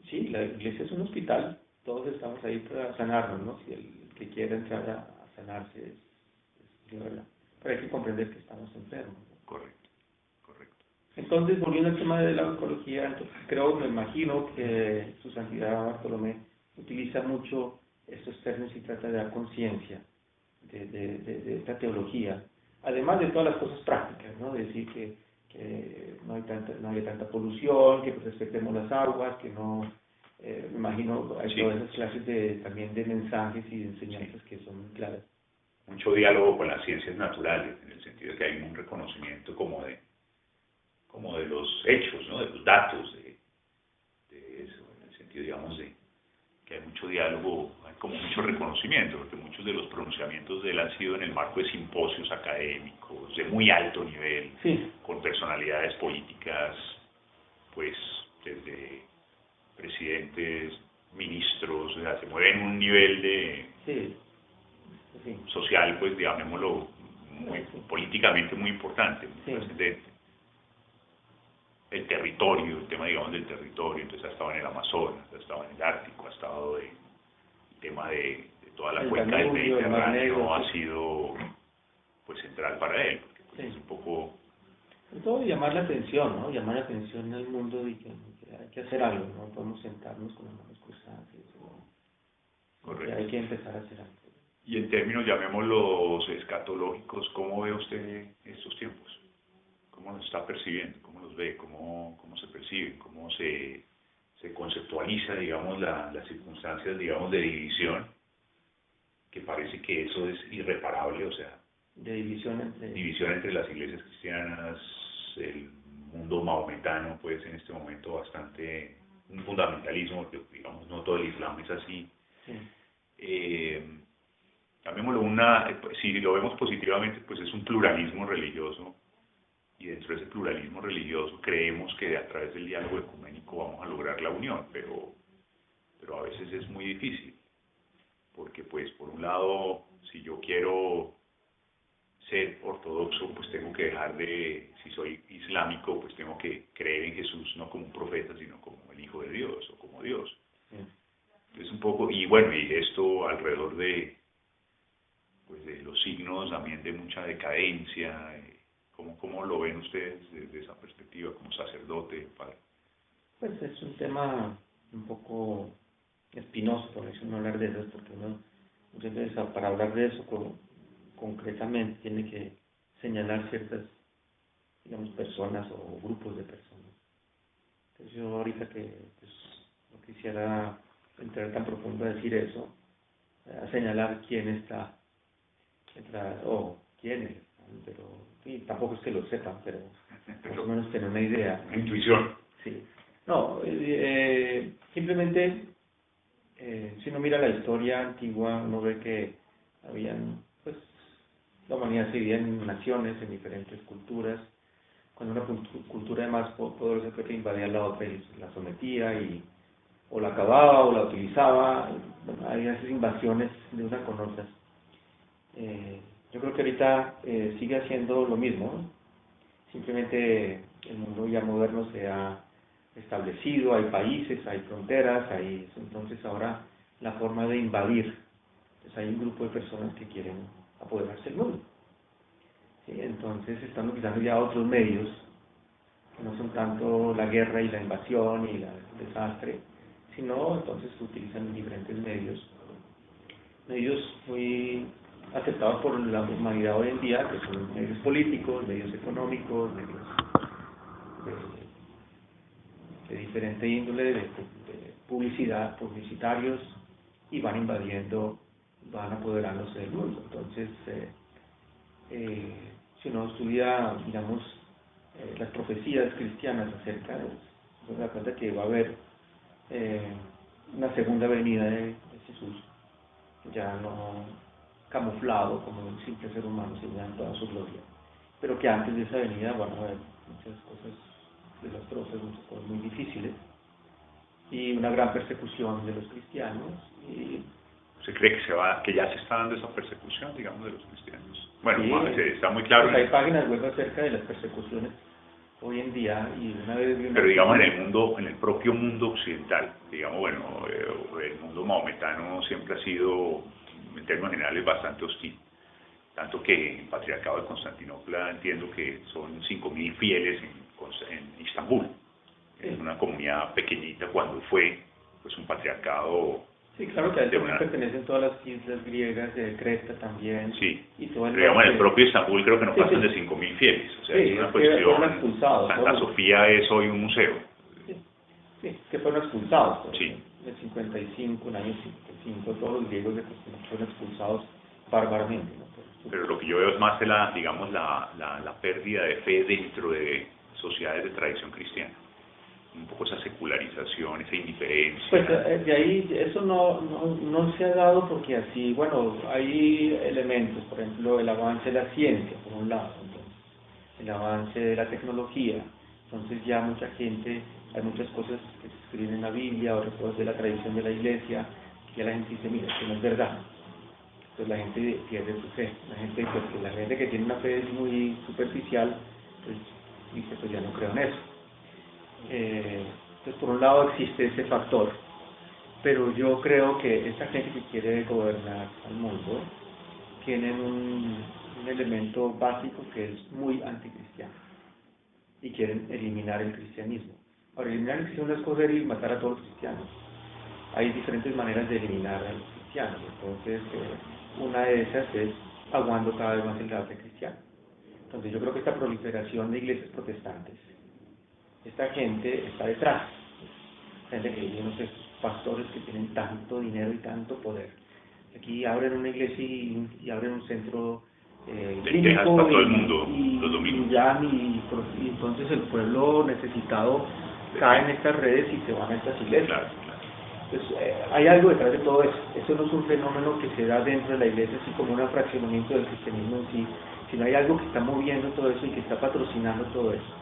sí, la iglesia es un hospital, todos estamos ahí para sanarnos, ¿no? Si el que quiera entrar a sanarse es de verdad, pero hay que comprender que estamos enfermos, ¿no? Correcto, correcto. Entonces, volviendo al tema de la oncología, entonces me imagino que su santidad Bartolomé utiliza mucho estos términos y trata de dar conciencia de esta teología, además de todas las cosas prácticas, ¿no? De decir que no hay tanta polución, que respetemos las aguas, que no, me imagino hay Sí. todas esas clases también de mensajes y de enseñanzas que son muy claras. Mucho diálogo con las ciencias naturales, en el sentido de que hay un reconocimiento como de los hechos, ¿no? De los datos, de eso, en el sentido, digamos, de que hay mucho diálogo, hay como mucho reconocimiento, porque muchos de los pronunciamientos de él han sido en el marco de simposios académicos de muy alto nivel, Sí, con personalidades políticas, pues, desde presidentes, ministros, o sea, se mueve en un nivel de sí, sí, social, pues, llamémoslo, muy sí. políticamente muy importante, muy Sí. trascendente. El territorio, el tema, digamos, del territorio, entonces ha estado en el Amazonas, ha estado en el Ártico, ha estado el tema de toda la El cuenca del Danubio, el Mar Mediterráneo Negro, ha sí. sido, pues, central para él, porque pues, Sí. es un poco, Sobre todo llamar la atención, ¿no? Llamar la atención al mundo y que hay que hacer algo, no podemos sentarnos con las manos cruzadas, y eso, ¿no? Que correcto. hay que empezar a hacer algo. Y en términos, llamémoslos escatológicos, ¿cómo ve usted estos tiempos? ¿Cómo los está percibiendo? ¿Cómo los ve? ¿Cómo se perciben? ¿Cómo se conceptualiza, digamos, las circunstancias, digamos, de división? Que parece que eso es irreparable, o sea, De división entre... división entre las iglesias cristianas, el mundo maometano, pues en este momento bastante un fundamentalismo, porque digamos no todo el Islam es así. Sí, Llamémoslo si lo vemos positivamente, pues es un pluralismo religioso, y dentro de ese pluralismo religioso creemos que a través del diálogo ecuménico vamos a lograr la unión, pero a veces es muy difícil, porque pues por un lado, si yo quiero ser ortodoxo, pues tengo que dejar si soy islámico, pues tengo que creer en Jesús no como un profeta, sino como el Hijo de Dios o como Dios. sí. Entonces un poco, y bueno, y esto alrededor pues de los signos también de mucha decadencia, ¿cómo lo ven ustedes desde esa perspectiva como sacerdote, padre? Pues es un tema un poco espinoso, por eso no hablar de eso, porque uno muchas veces para hablar de eso concretamente tiene que señalar ciertas, digamos, personas o grupos de personas. Entonces yo ahorita que pues, no quisiera entrar tan profundo a decir eso, a señalar quién está detrás o quiénes, ¿no? Pero sí, tampoco es que lo sepan, pero más o menos tener una idea, ¿no? Intuición. Sí. No, simplemente si uno mira la historia antigua, uno ve que habían, pues, la humanidad se dividía en naciones, en diferentes culturas. Cuando una cultura de más poderosa que invadía la otra y la sometía y o la acababa o la utilizaba, bueno, había esas invasiones de una con otras. Yo creo que ahorita sigue haciendo lo mismo, ¿no? Simplemente el mundo ya moderno se ha establecido, hay países, hay fronteras, entonces ahora la forma de invadir, pues hay un grupo de personas que quieren apoderarse del mundo. ¿Sí? Entonces están utilizando ya otros medios, que no son tanto la guerra y la invasión y el desastre, sino entonces utilizan diferentes medios muy aceptados por la humanidad hoy en día, que son medios políticos, medios económicos, medios de diferente índole, de publicidad, publicitarios, y van invadiendo, van apoderándose del mundo. Entonces, si uno estudia, digamos, las profecías cristianas acerca de eso, se da cuenta que va a haber una segunda venida de Jesús, ya no camuflado como un simple ser humano, sino en toda su gloria, pero que antes de esa venida van a haber muchas cosas desastrosas, muchas cosas muy difíciles, y una gran persecución de los cristianos. Y ¿se cree que ya se está dando esa persecución, digamos, de los cristianos? Bueno, sí, está muy claro. pues hay páginas web acerca de las persecuciones hoy en día, y una vez vi una... Pero digamos en el propio mundo occidental, digamos, bueno, el mundo maometano siempre ha sido, en términos generales, bastante hostil. Tanto que el Patriarcado de Constantinopla entiendo que son 5.000 fieles en Istambul. Es una comunidad pequeñita cuando fue pues un patriarcado. Sí, claro que a él también pertenecen todas las islas griegas, de Creta también. Sí, y todo el pero digamos en el propio Istambul creo que no pasan de 5.000 fieles. O sea, sí, es una cuestión. Fueron expulsados. Santa Sofía es hoy un museo. Sí, que fueron expulsados. Sí. En el 55, en el año 55, todos los griegos de Constantinopla fueron expulsados bárbaramente, ¿no? Pero lo que yo veo es más de la pérdida de fe dentro de sociedades de tradición cristiana. Un poco esa secularización, esa indiferencia. Pues de ahí, eso no se ha dado porque así, bueno, hay elementos, por ejemplo, el avance de la ciencia, por un lado, entonces, el avance de la tecnología, entonces ya mucha gente, hay muchas cosas que se escriben en la Biblia o recuerdos de la tradición de la iglesia, que ya la gente dice, mira, esto no es verdad. Entonces la gente pierde su fe, la gente que tiene una fe muy superficial, pues dice, pues ya no creo en eso. Entonces por un lado existe ese factor, pero yo creo que esta gente que quiere gobernar al mundo tienen un elemento básico que es muy anticristiano y quieren eliminar el cristianismo. Ahora, eliminar el cristianismo no es coger y matar a todos los cristianos. Hay diferentes maneras de eliminar a los cristianos, entonces una de esas es aguando cada vez más el debate cristiano. Entonces yo creo que esta proliferación de iglesias protestantes, esta gente está detrás, gente que tiene unos pastores que tienen tanto dinero y tanto poder. Aquí abren una iglesia y abren un centro clínico para todo el mundo, los domingos. Y entonces el pueblo necesitado cae en estas redes y se van a estas iglesias. Claro. Entonces, hay algo detrás de todo eso. Eso no es un fenómeno que se da dentro de la iglesia, así como un fraccionamiento del cristianismo en sí, sino hay algo que está moviendo todo eso y que está patrocinando todo eso.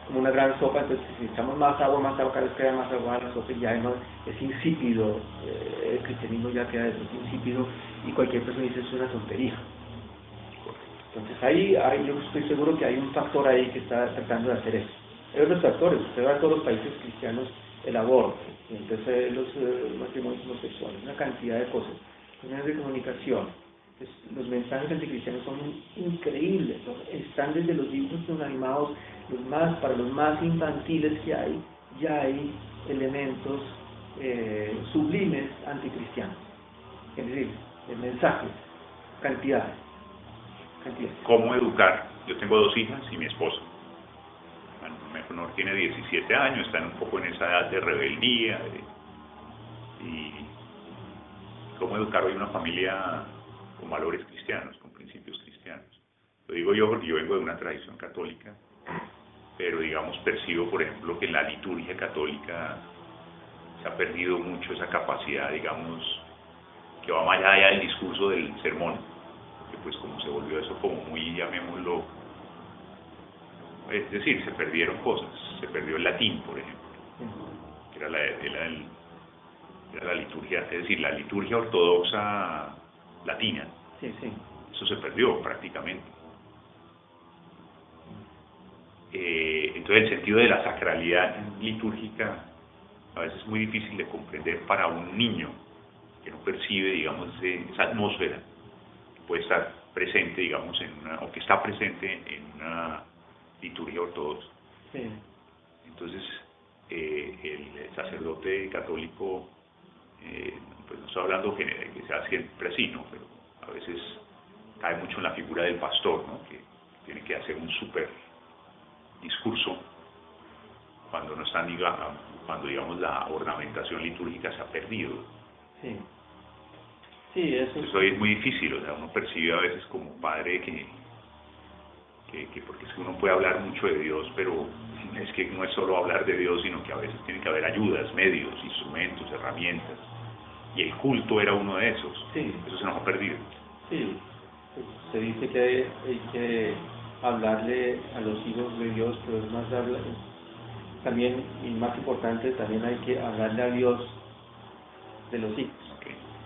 Como una gran sopa, entonces si echamos más agua, cada vez queda más agua a la sopa y ya no, es insípido, el cristianismo ya queda es insípido y cualquier persona dice, es una tontería. Entonces ahí yo estoy seguro que hay un factor ahí que está tratando de hacer eso. Hay otros factores, usted va a todos los países cristianos, el aborto, entonces los matrimonios homosexuales, una cantidad de cosas, los medios de comunicación. Los mensajes anticristianos son increíbles, ¿no? Están desde los dibujos animados, para los más infantiles que hay, ya hay elementos sublimes anticristianos. Es decir, el mensaje, cantidades. ¿Cómo educar? Yo tengo 2 hijas y mi esposo. Mi menor tiene 17 años, están un poco en esa edad de rebeldía. Y cómo educar hoy una familia con valores cristianos, con principios cristianos. Lo digo yo porque yo vengo de una tradición católica, pero digamos percibo, por ejemplo, que en la liturgia católica se ha perdido mucho esa capacidad, digamos, que va más allá del discurso del sermón, que pues como se volvió eso como muy, llamémoslo, es decir, se perdieron cosas, se perdió el latín, por ejemplo, que era la liturgia, es decir, la liturgia ortodoxa latina. Sí. Eso se perdió prácticamente. Entonces el sentido de la sacralidad litúrgica a veces es muy difícil de comprender para un niño que no percibe, digamos, esa atmósfera que puede estar presente, digamos, o que está presente en una liturgia ortodoxa. Sí. Entonces el sacerdote católico, pues no estoy hablando que sea siempre así, ¿no? Pero a veces cae mucho en la figura del pastor, ¿no? Que tiene que hacer un súper discurso cuando no están, cuando digamos la ornamentación litúrgica se ha perdido. Sí, eso es muy difícil, o sea, uno percibe a veces como padre que porque es que uno puede hablar mucho de Dios, pero es que no es solo hablar de Dios, sino que a veces tiene que haber ayudas, medios, instrumentos, herramientas, y el culto era uno de esos. Sí. Eso se nos ha perdido. Sí, se dice que hay que hablarle a los hijos de Dios, pero es más también, y más importante, también hay que hablarle a Dios de los hijos.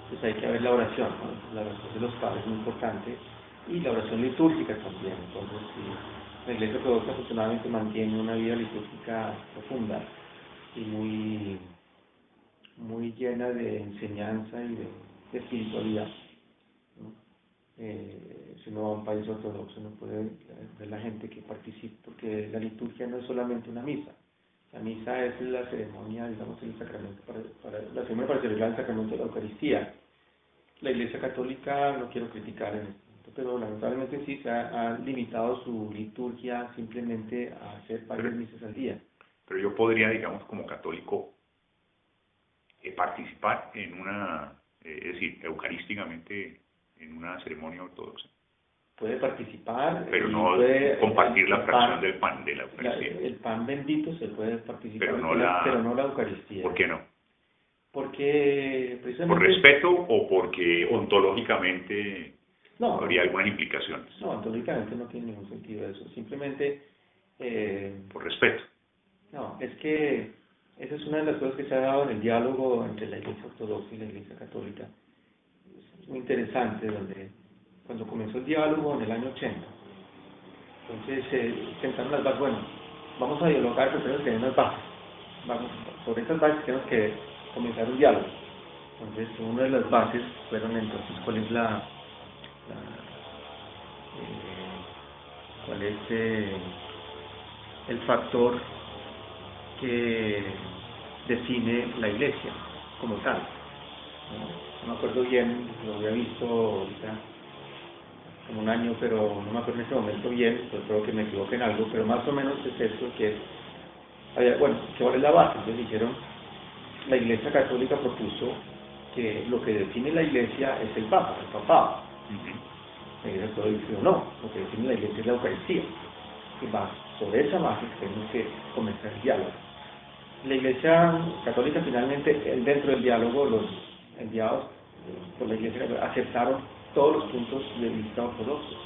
Entonces hay que haber la oración, ¿no? La oración de los padres es muy importante, y la oración litúrgica también. Entonces, si la Iglesia Ortodoxa afortunadamente mantiene una vida litúrgica profunda y muy llena de enseñanza y de espiritualidad, ¿no? Si uno va a un país ortodoxo no puede ver la gente que participa, porque la liturgia no es solamente una misa. La misa es la ceremonia, digamos, el sacramento la ceremonia para celebrar el sacramento de la Eucaristía. La Iglesia Católica, no quiero criticar en esto, pero lamentablemente sí se ha limitado su liturgia simplemente a hacer varias misas al día. Pero yo podría, digamos, como católico, participar en una, es decir, eucarísticamente en una ceremonia ortodoxa. Puede participar, pero no puede, compartir la fracción del pan de la Eucaristía. El pan bendito se puede participar, pero no la Eucaristía. ¿Por qué no? Porque precisamente... ¿Por respeto o porque ontológicamente no habría algunas implicaciones? No, ontológicamente no tiene ningún sentido eso. Simplemente... por respeto. No, es que esa es una de las cosas que se ha dado en el diálogo entre la Iglesia Ortodoxa y la Iglesia Católica. Es muy interesante, cuando comenzó el diálogo en el año 80. Entonces pensaron las bases, bueno, vamos a dialogar, pero tenemos que tener unas bases. Sobre estas bases tenemos que comenzar un diálogo. Entonces, una de las bases fueron entonces cuál es cuál es el factor que define la Iglesia como tal. No me acuerdo bien, lo había visto ahorita como un año, pero no me acuerdo en ese momento bien, pues creo que me equivoqué en algo, pero más o menos es eso, que ¿cuál es la base? Entonces dijeron, la Iglesia Católica propuso que lo que define la Iglesia es el Papa, el papado. La Iglesia Católica dijo, no, lo que define la Iglesia es la Eucaristía. Y sobre esa base tenemos que comenzar el diálogo. La Iglesia Católica finalmente, dentro del diálogo, los enviados por la Iglesia Católica aceptaron todos los puntos de vista ortodoxos,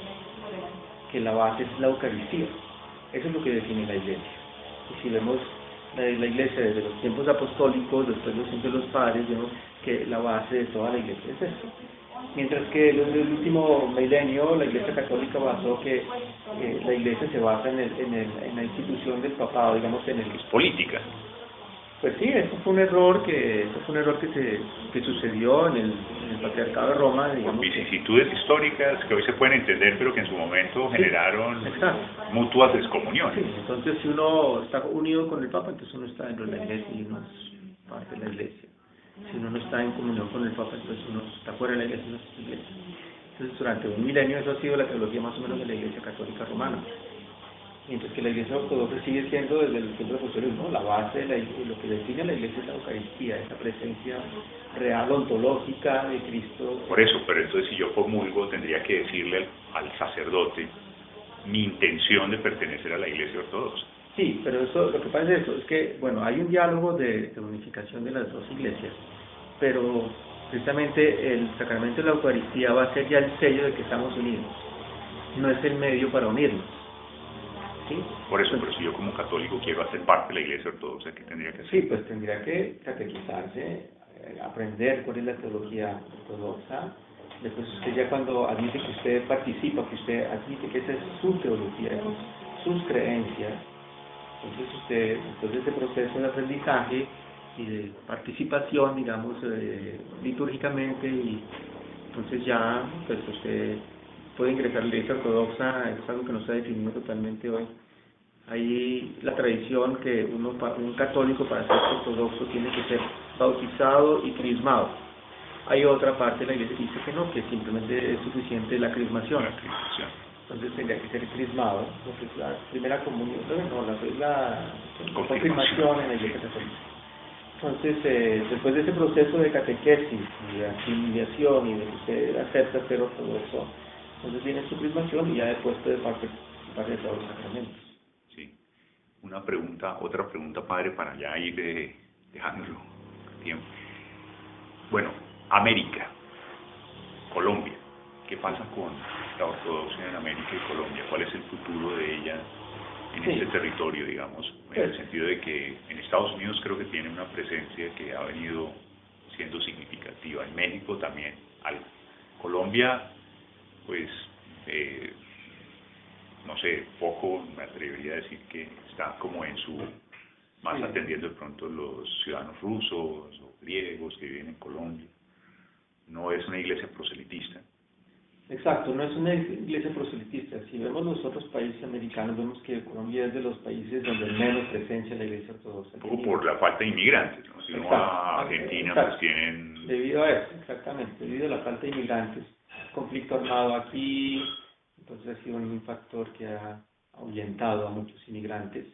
que la base es la Eucaristía. Eso es lo que define la Iglesia. Y si vemos la Iglesia desde los tiempos apostólicos, después los tiempos de los padres, vemos que la base de toda la Iglesia es esto. Mientras que desde el último milenio la Iglesia Católica basó que la Iglesia se basa en la institución del papado, digamos, en el... Es política. Pues sí, eso fue un error que sucedió en el Patriarcado de Roma, digamos. Vicisitudes históricas que hoy se pueden entender, pero que en su momento generaron mutuas descomuniones. Sí, entonces si uno está unido con el Papa, entonces uno está dentro de la Iglesia y uno es parte de la Iglesia. Si uno no está en comunión con el Papa, entonces uno está fuera de la Iglesia y no está en la Iglesia. Entonces durante un milenio eso ha sido la teología más o menos de la Iglesia Católica Romana. Mientras que la Iglesia Ortodoxa sigue siendo desde el tiempo apostolístico, ¿no? La base de lo que define a la Iglesia es la Eucaristía, esa presencia real, ontológica de Cristo. Por eso, pero entonces si yo comulgo tendría que decirle al sacerdote mi intención de pertenecer a la Iglesia Ortodoxa. Sí, pero eso, lo que pasa es eso, es que, bueno, hay un diálogo de unificación de las dos iglesias, pero precisamente el sacramento de la Eucaristía va a ser ya el sello de que estamos unidos, no es el medio para unirnos. ¿Sí? Por eso, pero si yo como católico quiero hacer parte de la Iglesia Ortodoxa, ¿qué tendría que hacer? Sí, pues tendría que catequizarse, aprender cuál es la teología ortodoxa. Después usted ya cuando admite que usted participa, que usted admite que esa es su teología, sus creencias, entonces usted, después de ese proceso de aprendizaje y de participación, digamos, litúrgicamente, y entonces ya, pues usted puede ingresar a la Iglesia Ortodoxa. Es algo que no está definido totalmente hoy. Hay la tradición que un católico para ser ortodoxo tiene que ser bautizado y crismado. Hay otra parte de la Iglesia que dice que no, que simplemente es suficiente la crismación. Entonces tendría que ser crismado, porque es la primera comunión, la confirmación en la Iglesia Católica. Entonces, después de ese proceso de catequesis y de asimilación y de que usted acepta ser ortodoxo, entonces viene su crismación y ya después puede participar de todos los sacramentos. Sí. Otra pregunta, padre, para ya ir dejándolo tiempo. Bueno, América, Colombia, ¿qué pasa con la ortodoxia en América y Colombia? ¿Cuál es el futuro de ella en Sí. este territorio, digamos, en el sentido de que en Estados Unidos creo que tiene una presencia que ha venido siendo significativa, en México también algo. Colombia, pues, no sé, poco me atrevería a decir que está como en su, más Sí. atendiendo de pronto los ciudadanos rusos o griegos que viven en Colombia. No es una iglesia proselitista. Exacto, no es una iglesia proselitista. Si vemos los otros países americanos, vemos que Colombia es de los países donde menos presencia la iglesia ortodoxa. Un poco por la falta de inmigrantes, ¿no? Si uno va a Argentina, Exacto. pues tienen... Debido a eso, exactamente, debido a la falta de inmigrantes, conflicto armado aquí, entonces ha sido un factor que ha ahuyentado a muchos inmigrantes,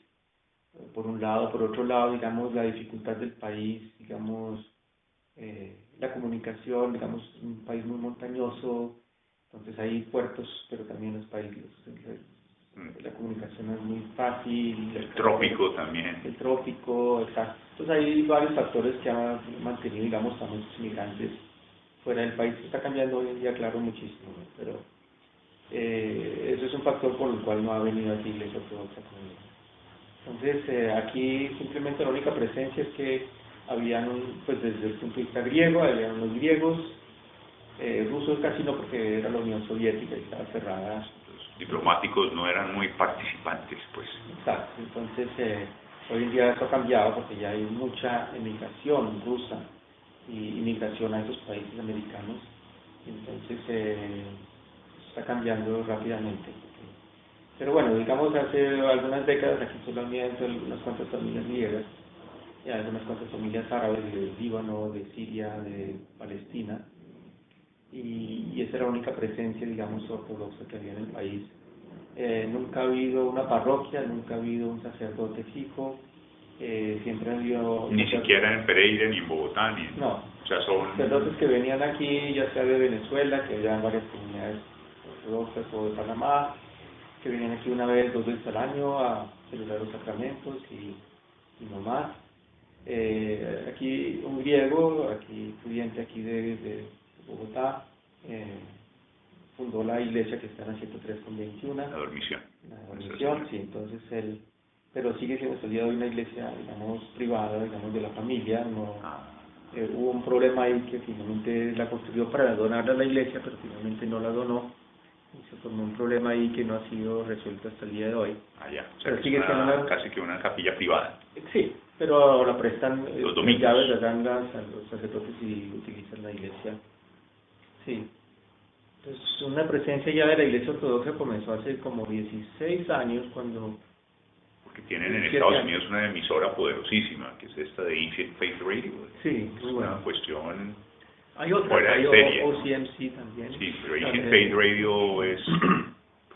por un lado. Por otro lado, digamos, la dificultad del país, digamos, la comunicación, digamos, un país muy montañoso, entonces hay puertos, pero también los países, la comunicación no es muy fácil. El trópico también. El trópico, exacto. Entonces hay varios factores que han mantenido, digamos, a muchos inmigrantes fuera del país. Está cambiando hoy en día, claro, muchísimo, ¿no? Pero eso es un factor por el cual no ha venido aquí la iglesia ortodoxa. Entonces aquí simplemente la única presencia es que habían, pues desde el punto de vista griego, habían unos griegos, rusos casi no, porque era la Unión Soviética y estaba cerrada. Los diplomáticos no eran muy participantes, pues. Exacto, entonces hoy en día eso ha cambiado porque ya hay mucha emigración rusa y inmigración a esos países americanos, entonces está cambiando rápidamente. Pero bueno, digamos hace algunas décadas aquí solamente unas cuantas familias griegas y algunas cuantas familias árabes de Líbano, de Siria, de Palestina, y esa era la única presencia, digamos, ortodoxa que había en el país. Nunca ha habido una parroquia, nunca ha habido un sacerdote fijo, siempre ha habido... Ni siquiera en Pereira, ni en Bogotá, ni... No, O sea, son... sacerdotes que venían aquí, ya sea de Venezuela, que había varias comunidades ortodoxas, o de Panamá, que venían aquí una vez, 2 veces al año a celebrar los sacramentos y no más. Aquí un griego, aquí estudiante aquí de Bogotá, fundó la iglesia que está en la 103 con 21. La dormición. La dormición, sí, entonces él, pero sigue siendo hasta el día de hoy una iglesia, digamos, privada, digamos, de la familia. No, hubo un problema ahí que finalmente la construyó para donarla a la iglesia, pero finalmente no la donó. Y se formó un problema ahí que no ha sido resuelto hasta el día de hoy. Ah, ya. O sea, Pero que sigue es siendo una... casi que una capilla privada. Sí, pero la prestan, Los domingos. llaves las dan a los sacerdotes y utilizan la iglesia. Sí. Entonces, una presencia ya de la iglesia ortodoxa comenzó hace como 16 años cuando... Porque tienen en 17 Estados años. Unidos una emisora poderosísima, que es esta de Ancient Faith Radio. Sí, Es muy una bueno. cuestión Hay otras, fuera de hay serie. OCMC también. Sí, pero Ancient También. Faith Radio es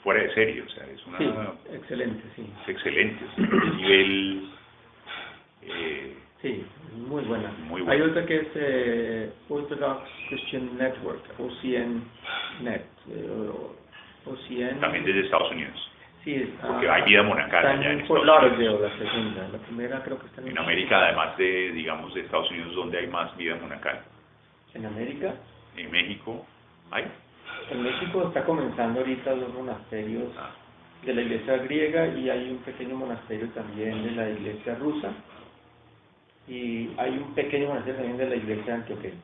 fuera de serie, o sea, es una... Sí, excelente, sí. Es excelente, es un nivel... Sí, muy buena. Muy buena. Hay otra que es Orthodox Christian Network, OCN Net. OCN. también desde Estados Unidos. Sí, está, Porque hay vida monacal está allá en en Fort Estados Lauderdale, Unidos. la segunda. La primera creo que está En América, además de, digamos, de Estados Unidos, donde hay más vida monacal. En América. En México, ¿hay? En México está comenzando ahorita los monasterios de la iglesia griega y hay un pequeño monasterio también de la iglesia rusa y hay un pequeño monasterio también de la iglesia antioqueña.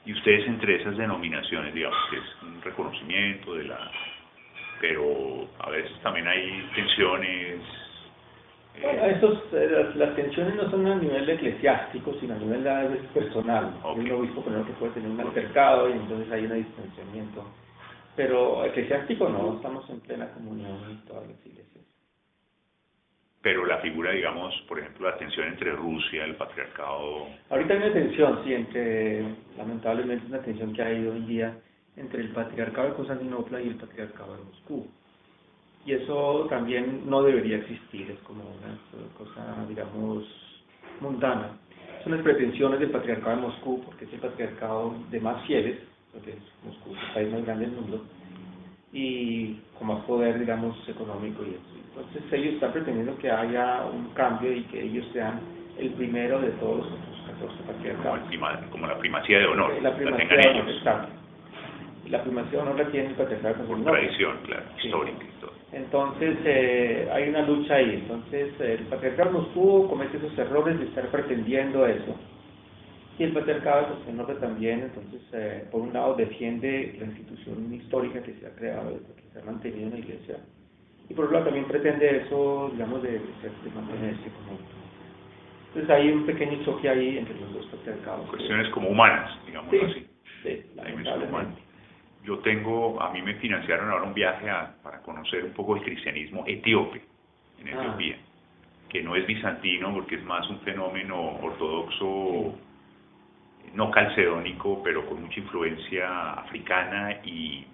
Y ustedes entre esas denominaciones, digamos, que es un reconocimiento de la... Pero a veces también hay tensiones... Bueno, las tensiones no son a nivel eclesiástico, sino a nivel a veces personal. Ok. Hay un obispo con el que puede tener un altercado y entonces hay un distanciamiento. Pero eclesiástico no, estamos en plena comunión en todas las iglesias. Pero la figura, digamos, por ejemplo, la tensión entre Rusia, el patriarcado... Ahorita hay una tensión, sí, lamentablemente una tensión que hay hoy en día entre el patriarcado de Constantinopla y el patriarcado de Moscú. Y eso también no debería existir, es como una cosa, digamos, mundana. Son las pretensiones del patriarcado de Moscú, porque es el patriarcado de más fieles, porque es Moscú es el país más grande del mundo, y con más poder, digamos, económico y eso. Entonces ellos están pretendiendo que haya un cambio y que ellos sean el primero de todos los otros 14 patriarcados. Como la primacía de honor, La la primacía tengan de honor, ellos. exacto. Y la primacía de honor la tiene el patriarcado de Por Constantinopla. tradición, claro, Sí. histórica y todo. Entonces hay una lucha ahí. Entonces el patriarcado Moscú comete esos errores de estar pretendiendo eso. Y el patriarcado Constantinopla también, entonces, por un lado defiende la institución histórica que se ha creado, que se ha mantenido en la Iglesia, y por otro lado también pretende eso, digamos, de mantenerse como... Entonces hay un pequeño choque ahí entre los dos patriarcados. Cuestiones como humanas, digamos Sí, así. sí, La dimensión humana. lamentablemente. A mí me financiaron ahora un viaje para conocer un poco el cristianismo etíope en Etiopía, que no es bizantino porque es más un fenómeno ortodoxo, no calcedónico, pero con mucha influencia africana y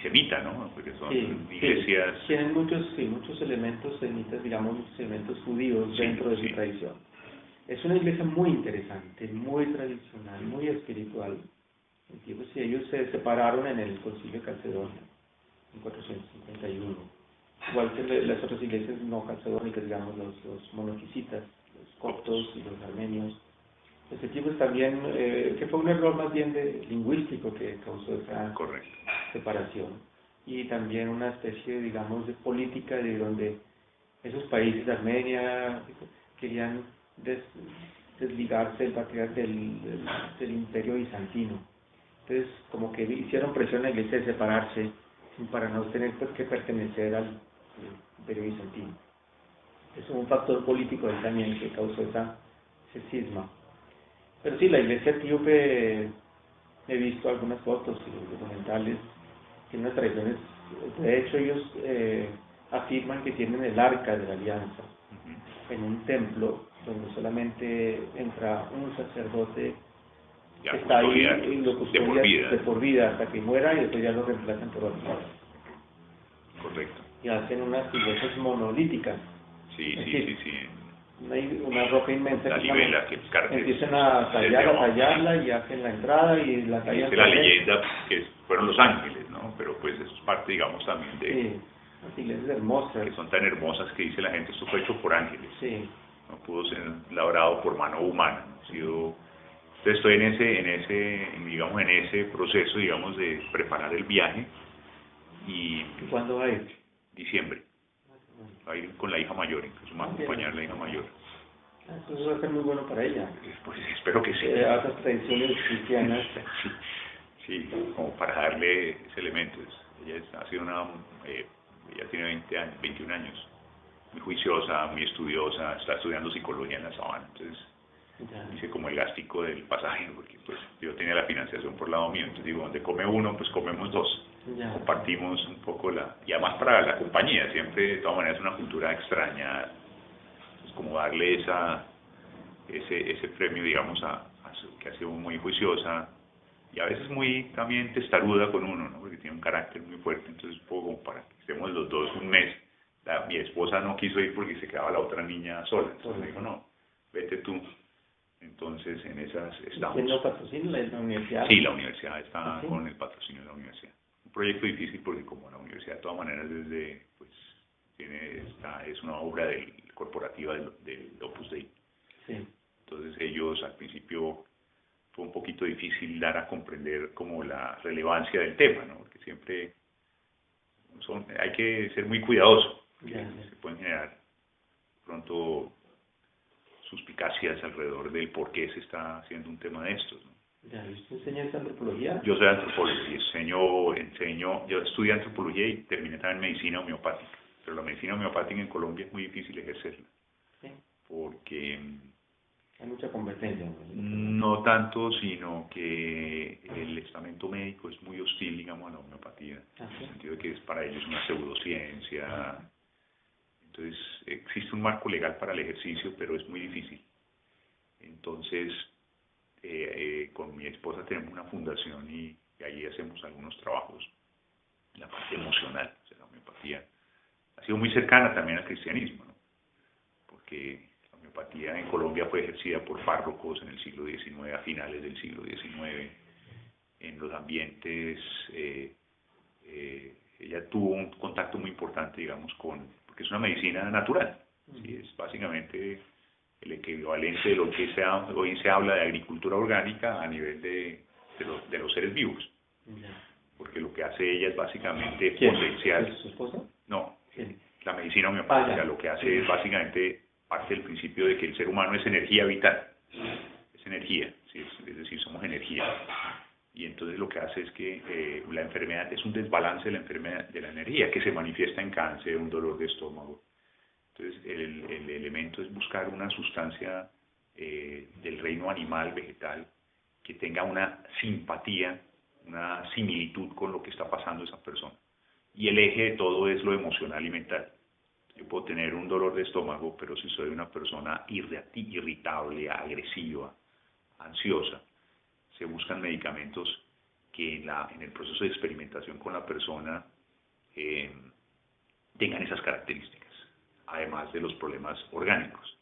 semita, ¿no? Porque son iglesias... Sí, tienen muchos elementos semitas, digamos, muchos elementos judíos dentro de su tradición. Es una iglesia muy interesante, muy tradicional, muy espiritual. Entiendo, si ellos se separaron en el Concilio de Calcedonia, en 451. Igual que las otras iglesias no calcedónicas, digamos, los monofisitas, los coptos y los armenios. Ese tipo es también, que fue un error más bien lingüístico que causó esa separación. Y también una especie, digamos, de política de donde esos países, Armenia, querían desligarse del imperio bizantino. Entonces, como que hicieron presión a la iglesia de separarse para no tener que pertenecer al imperio bizantino. Es un factor político ahí también que causó ese cisma. Pero sí, la iglesia etíope, he visto algunas fotos y documentales, tiene unas tradiciones. De hecho, ellos afirman que tienen el arca de la alianza en un templo donde solamente entra un sacerdote que está ahí y lo custodia de por vida hasta que muera, y después ya lo reemplazan por otro. Correcto. Y hacen unas iglesias monolíticas. Sí. Una roca inmensa. La libela que empiezan a tallarla y hacen la entrada y la tallan. Dice la leyenda que fueron los ángeles, ¿no? Pero pues eso es parte, digamos, también de... Sí, las iglesias hermosas. Que son tan hermosas que dice la gente, esto fue hecho por ángeles. Sí. No pudo ser labrado por mano humana. Entonces estoy en ese proceso, digamos, de preparar el viaje. ¿Y cuándo va a ir? Diciembre. Va a ir con la hija mayor, incluso va a acompañar la hija mayor. Eso va a ser muy bueno para ella. Pues espero que sí. Otras tradiciones cristianas. Sí, como para darle ese elemento. Ella ella tiene 21 años, muy juiciosa, muy estudiosa, está estudiando psicología en la Sabana, entonces hice como el gastico del pasaje, porque pues yo tenía la financiación por lado mío, entonces digo, donde come uno, pues comemos dos. Compartimos un poco y además para la compañía, siempre de todas maneras es una cultura extraña, es como darle ese premio, digamos, que ha sido muy juiciosa y a veces muy también testaruda con uno, ¿no? Porque tiene un carácter muy fuerte, entonces un poco como para que estemos los dos un mes. Mi esposa no quiso ir porque se quedaba la otra niña sola, entonces me dijo, no, vete tú. Entonces en esas estamos. ¿Quién lo patrocina? ¿La universidad? Sí, la universidad está con el patrocinio de la universidad. Un proyecto difícil porque como la universidad de todas maneras es una obra corporativa del Opus Dei. Sí. Entonces ellos al principio fue un poquito difícil dar a comprender como la relevancia del tema, ¿no? Porque siempre hay que ser muy cuidadoso, porque se pueden generar pronto suspicacias alrededor del por qué se está haciendo un tema de estos, ¿no? ¿Usted enseña antropología? Yo soy antropólogo y yo estudié antropología y terminé también medicina homeopática, pero la medicina homeopática en Colombia es muy difícil ejercerla, porque hay mucha competencia. No tanto, sino que el estamento médico es muy hostil, digamos, a la homeopatía, en el sentido de que es para ellos una pseudociencia. Entonces, existe un marco legal para el ejercicio, pero es muy difícil. Entonces, con mi esposa tenemos una fundación y ahí hacemos algunos trabajos en la parte emocional. O sea, la homeopatía ha sido muy cercana también al cristianismo, ¿no? Porque la homeopatía en Colombia fue ejercida por párrocos en el siglo XIX, a finales del siglo XIX, en los ambientes. Ella tuvo un contacto muy importante, digamos, porque es una medicina natural. ¿Sí? Es básicamente el equivalente de lo que hoy se habla de agricultura orgánica a nivel de los seres vivos. porque lo que hace ella es básicamente ¿Quién? potenciar... ¿Es su esposa? No, Sí. la medicina homeopática ya. lo que hace Sí. es básicamente parte del principio de que el ser humano es energía vital, es energía, ¿sí? Es decir, somos energía. Y entonces lo que hace es que la enfermedad es un desbalance de la enfermedad de la energía que se manifiesta en cáncer, un dolor de estómago. Entonces el elemento es buscar una sustancia del reino animal, vegetal, que tenga una simpatía, una similitud con lo que está pasando esa persona. Y el eje de todo es lo emocional y mental. Yo puedo tener un dolor de estómago, pero si soy una persona irritable, agresiva, ansiosa, se buscan medicamentos que en el proceso de experimentación con la persona tengan esas características, además de los problemas orgánicos.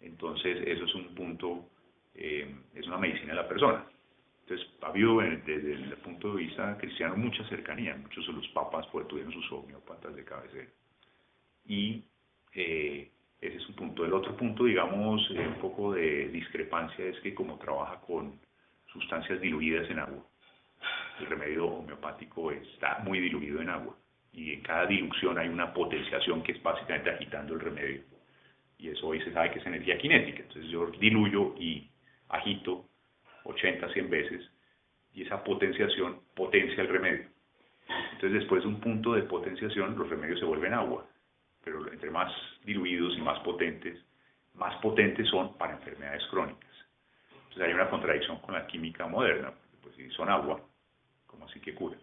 Entonces, eso es un punto, es una medicina de la persona. Entonces, ha habido desde el punto de vista cristiano mucha cercanía, muchos de los papas pues, tuvieron sus homeópatas de cabecera. Y ese es un punto. El otro punto, digamos, un poco de discrepancia es que como trabaja con sustancias diluidas en agua, el remedio homeopático está muy diluido en agua y en cada dilución hay una potenciación que es básicamente agitando el remedio. Y eso hoy se sabe que es energía cinética. Entonces yo diluyo y agito 80, 100 veces y esa potenciación potencia el remedio. Entonces después de un punto de potenciación los remedios se vuelven agua, pero entre más diluidos y más potentes son para enfermedades crónicas. Entonces hay una contradicción con la química moderna, pues si son agua, ¿cómo así que cura?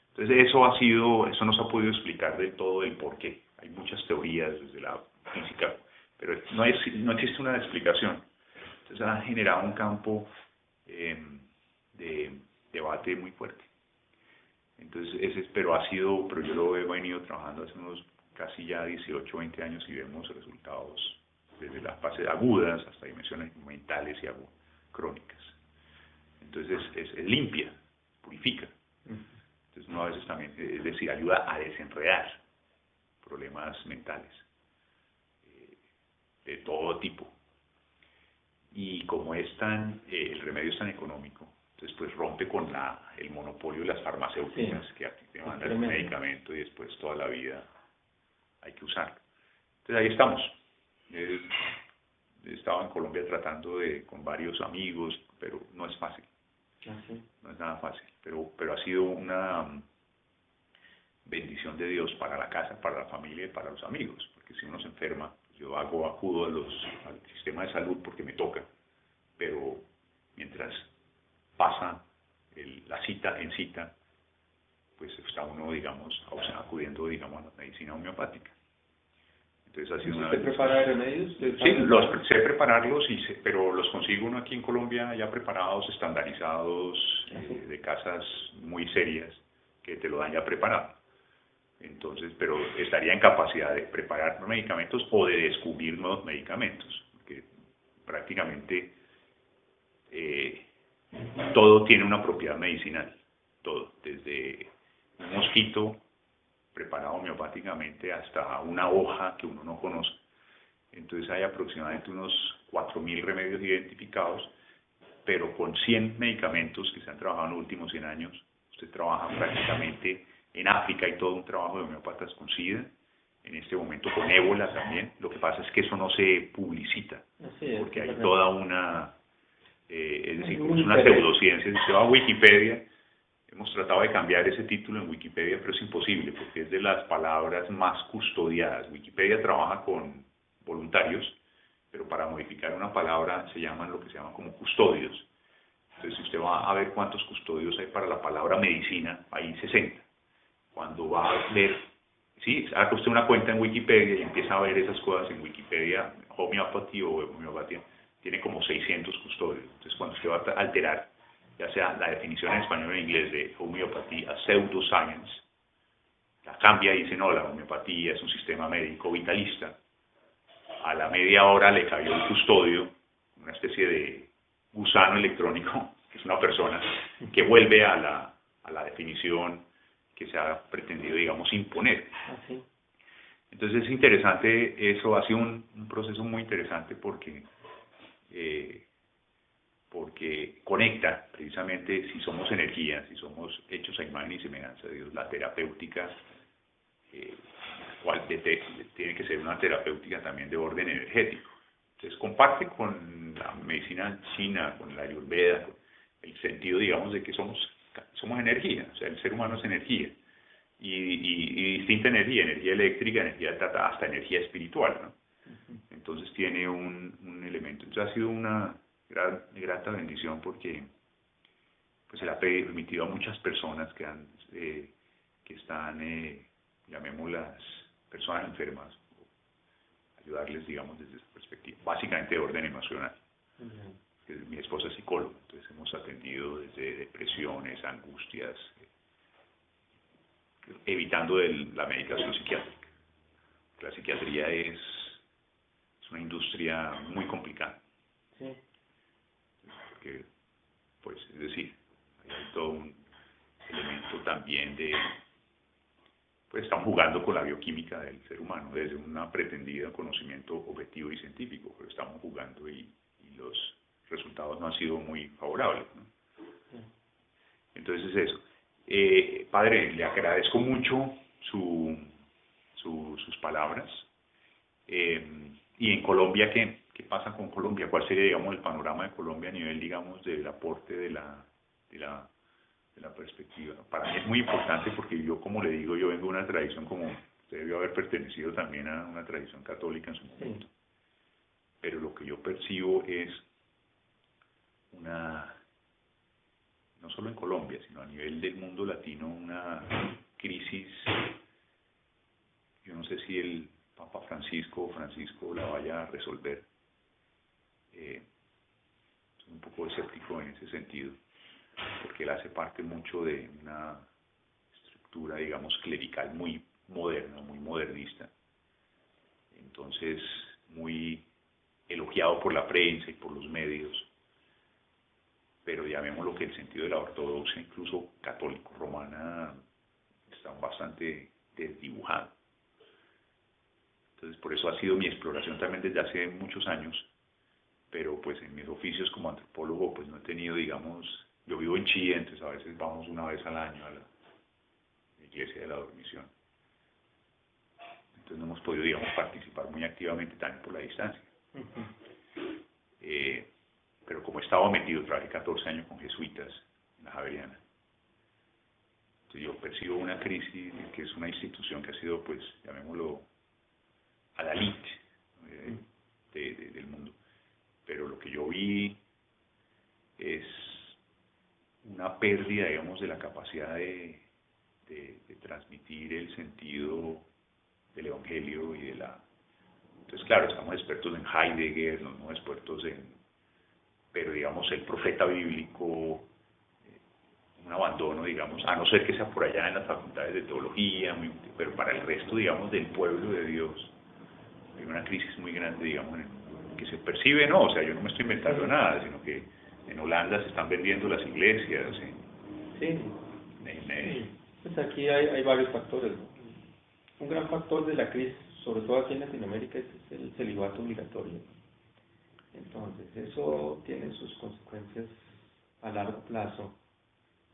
Entonces eso no se ha podido explicar del todo el por qué. Hay muchas teorías desde la física, pero no existe una explicación. Entonces ha generado un campo de debate muy fuerte. Entonces pero yo lo he venido trabajando hace unos casi ya 18, 20 años y vemos resultados desde las fases agudas hasta dimensiones mentales y crónicas. Entonces es limpia, purifica. Entonces uno a veces también, es decir, ayuda a desenredar problemas mentales de todo tipo. Y como el remedio es tan económico, entonces pues rompe con el monopolio de las farmacéuticas, sí, que a ti te mandan el medicamento y después toda la vida hay que usarlo. Entonces ahí estamos. He estado en Colombia tratando con varios amigos, pero no es fácil. No es nada fácil, pero ha sido una bendición de Dios para la casa, para la familia y para los amigos, porque si uno se enferma, yo acudo al sistema de salud porque me toca, pero mientras pasa la cita en cita, pues está uno, digamos, acudiendo, digamos, a la medicina homeopática. Entonces ha sido una ¿Usted prepara remedios? Sí, sé prepararlos, pero los consigo uno aquí en Colombia ya preparados, estandarizados, de casas muy serias, que te lo dan ya preparado. Entonces, pero estaría en capacidad de preparar medicamentos o de descubrir nuevos medicamentos, porque prácticamente todo tiene una propiedad medicinal, todo, desde un mosquito preparado homeopáticamente hasta una hoja que uno no conoce. Entonces hay aproximadamente unos 4.000 remedios identificados, pero con 100 medicamentos que se han trabajado en los últimos 100 años. Usted trabaja prácticamente en África, hay todo un trabajo de homeópatas con SIDA, en este momento con ébola también. Lo que pasa es que eso no se publicita, porque hay toda una, es decir, como es una pseudociencia. Si usted va a Wikipedia, hemos tratado de cambiar ese título en Wikipedia, pero es imposible, porque es de las palabras más custodiadas. Wikipedia trabaja con voluntarios, pero para modificar una palabra se llaman lo que se llama como custodios. Entonces, si usted va a ver cuántos custodios hay para la palabra medicina, hay 60. Cuando va a ver, sí, haga usted una cuenta en Wikipedia y empieza a ver esas cosas en Wikipedia, homeopatía o homeopatía, tiene como 600 custodios. Entonces, cuando usted va a alterar, ya sea la definición en español o en inglés de homeopatía a pseudoscience, la cambia y dice, no, la homeopatía es un sistema médico vitalista. A la media hora le cayó el custodio, una especie de gusano electrónico, que es una persona, que vuelve a la definición que se ha pretendido, digamos, imponer. Entonces es interesante, eso ha sido un proceso muy interesante porque porque conecta precisamente si somos energía, si somos hechos a imagen y semejanza de Dios, la terapéutica, tiene que ser una terapéutica también de orden energético. Entonces comparte con la medicina china, con la ayurveda, con el sentido, digamos, de que somos energía, o sea, el ser humano es energía, y distinta energía, energía eléctrica, energía hasta energía espiritual, ¿no? Entonces tiene un elemento. Entonces ha sido una grata bendición porque pues se le ha permitido a muchas personas que están, llamémoslas, personas enfermas, ayudarles, digamos, desde esa perspectiva, básicamente de orden emocional. Mi esposa es psicóloga, entonces hemos atendido desde depresiones, angustias, evitando la medicación psiquiátrica. La psiquiatría es una industria muy complicada. Sí. Porque, pues, es decir, hay todo un elemento también pues estamos jugando con la bioquímica del ser humano desde un pretendido conocimiento objetivo y científico, pero estamos jugando y los resultados no han sido muy favorables, ¿no? Entonces es eso. Padre, le agradezco mucho sus palabras. Y en Colombia, ¿qué pasa con Colombia? ¿Cuál sería, digamos, el panorama de Colombia a nivel, digamos, del aporte de la perspectiva? Para mí es muy importante porque yo, como le digo, yo vengo de una tradición, como usted debió haber pertenecido también a una tradición católica en su momento. Sí. Pero lo que yo percibo es no solo en Colombia, sino a nivel del mundo latino, una crisis. Yo no sé si el Papa Francisco la vaya a resolver. Soy un poco escéptico en ese sentido, porque él hace parte mucho de una estructura, digamos, clerical muy moderna, muy modernista. Entonces, muy elogiado por la prensa y por los medios, pero llamémoslo que el sentido de la ortodoxia, incluso católico romana, está bastante desdibujado. Entonces, por eso ha sido mi exploración también desde hace muchos años, pero pues en mis oficios como antropólogo, pues no he tenido, digamos, yo vivo en Chile, entonces a veces vamos una vez al año a la iglesia de la Dormición. Entonces no hemos podido, digamos, participar muy activamente también por la distancia. Pero como he estado metido, trabajé 14 años con jesuitas en la Javeriana. Entonces yo percibo una crisis que es una institución que ha sido, pues, llamémoslo, a la elite del mundo. Pero lo que yo vi es una pérdida, digamos, de la capacidad de transmitir el sentido del Evangelio y de la... Entonces, claro, estamos expertos en Heidegger, no expertos pero digamos, el profeta bíblico, un abandono, digamos, a no ser que sea por allá en las facultades de teología, pero para el resto, digamos, del pueblo de Dios, hay una crisis muy grande, digamos, que se percibe, ¿no? O sea, yo no me estoy inventando nada, sino que en Holanda se están vendiendo las iglesias. Sí. Pues aquí hay varios factores, ¿no? Un gran factor de la crisis, sobre todo aquí en Latinoamérica, es el celibato obligatorio. Entonces, eso tiene sus consecuencias a largo plazo,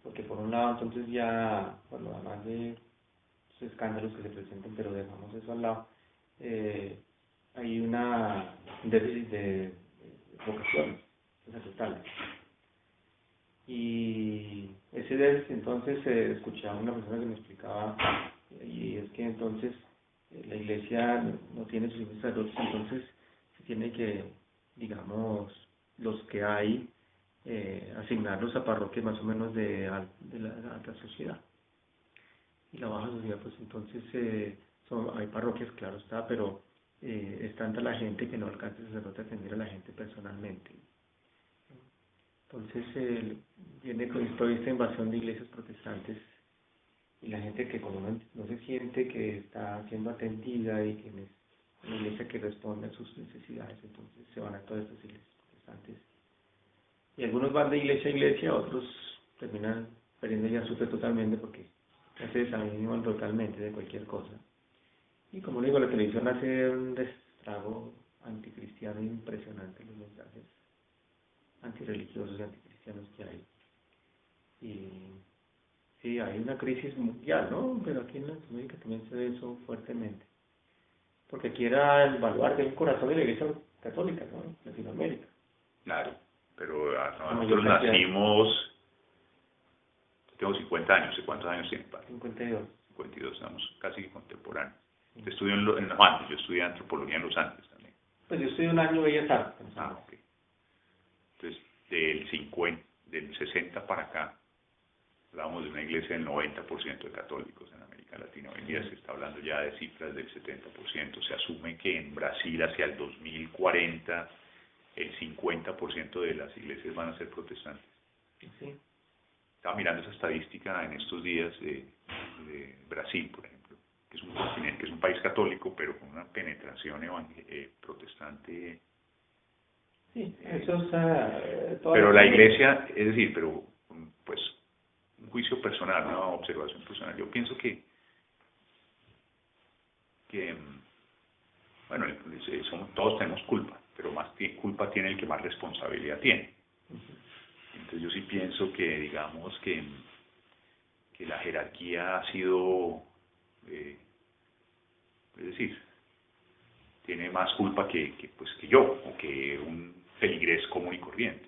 porque por un lado, entonces ya, bueno, además de los escándalos que se presentan, pero dejamos eso al lado, hay un déficit de vocaciones sacerdotales. Y ese déficit, entonces, escuchaba una persona que me explicaba, y es que entonces la iglesia no tiene suficientes sacerdotes, entonces se tiene que, digamos, los que hay, asignarlos a parroquias más o menos de la alta sociedad. Y la baja sociedad, pues entonces hay parroquias, claro está, pero es tanta la gente que no alcanza el sacerdote a atender a la gente personalmente. Entonces viene con toda esta invasión de iglesias protestantes y la gente que como no se siente que está siendo atendida y que es una iglesia que responde a sus necesidades, entonces se van a todas estas iglesias protestantes. Y algunos van de iglesia a iglesia, otros terminan perdiendo ya su fe totalmente porque ya se desaniman totalmente de cualquier cosa. Y como digo, la televisión hace un destrago anticristiano impresionante, los mensajes antirreligiosos y anticristianos que hay. Y sí, hay una crisis mundial, ¿no? Pero aquí en Latinoamérica también se ve eso fuertemente. Porque aquí era el baluarte del corazón de la Iglesia Católica, ¿no? Latinoamérica. Claro, pero La nosotros mayor cantidad. nacimos, tengo 50 años, ¿de cuántos años tiene, padre? 52. 52, estamos casi contemporáneos. Yo estudié en los Andes, yo estudié antropología en los Andes también. Pues yo estudié un año Bellas Artes. Ah, ok. Entonces, del 60 para acá, hablamos de una iglesia del 90% de católicos en América Latina. Hoy en día se está hablando ya de cifras del 70%. Se asume que en Brasil hacia el 2040 el 50% de las iglesias van a ser protestantes. Sí. Estaba mirando esa estadística en estos días de Brasil, por ejemplo, que es un continente, que es un país católico, pero con una penetración protestante. Sí, eso es... Pero la iglesia, es decir, pero pues un juicio personal, una observación personal. Yo pienso que bueno, todos tenemos culpa, pero más culpa tiene el que más responsabilidad tiene. Entonces yo sí pienso que, digamos, que la jerarquía ha sido, es decir, tiene más culpa que yo, o que un feligrés común y corriente.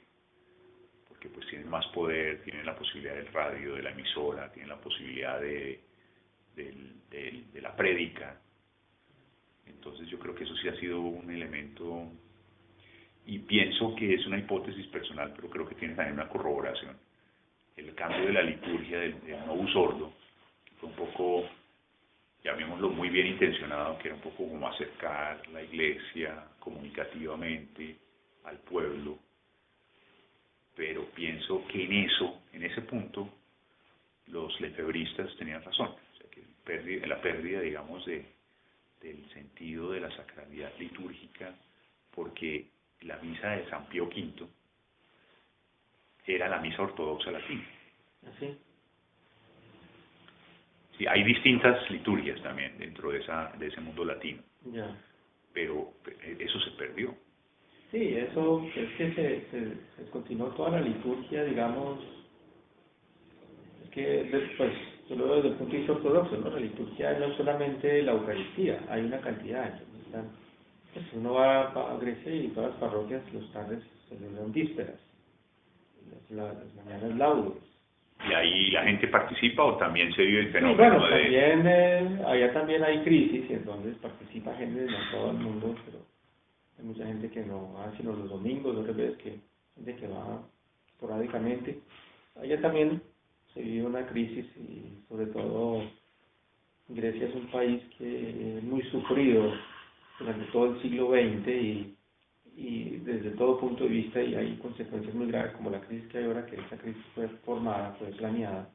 Porque pues tienen más poder, tienen la posibilidad del radio, de la emisora, tienen la posibilidad de la prédica. Entonces yo creo que eso sí ha sido un elemento, y pienso que es una hipótesis personal, pero creo que tiene también una corroboración. El cambio de la liturgia del Novus Ordo, que fue un poco, llamémoslo muy bien intencionado, que era un poco como acercar la iglesia comunicativamente al pueblo, pero pienso que en ese punto, los lefebristas tenían razón. O sea, que la pérdida, digamos, del sentido de la sacralidad litúrgica, porque la misa de San Pío V era la misa ortodoxa latina. ¿Así? Sí, hay distintas liturgias también dentro de ese mundo latino, Ya. pero eso se perdió. Sí, eso es que se continuó toda la liturgia, digamos, es que después, yo lo veo desde el punto de vista ortodoxo, ¿no? La liturgia no es solamente la Eucaristía, hay una cantidad. Pues uno va a Grecia y todas las parroquias los tardes celebran vísperas, las mañanas laudes. ¿Y ahí la gente participa o también se vive el Sí, fenómeno bueno, también, allá también hay crisis y entonces participa gente de todo el mundo, pero hay mucha gente que no va sino los domingos, otras veces gente que va esporádicamente. Allá también se vive una crisis y sobre todo Grecia es un país que es muy sufrido durante todo el siglo XX y desde todo punto de vista, y hay consecuencias muy graves como la crisis que hay ahora, que esta crisis fue formada, fue planeada,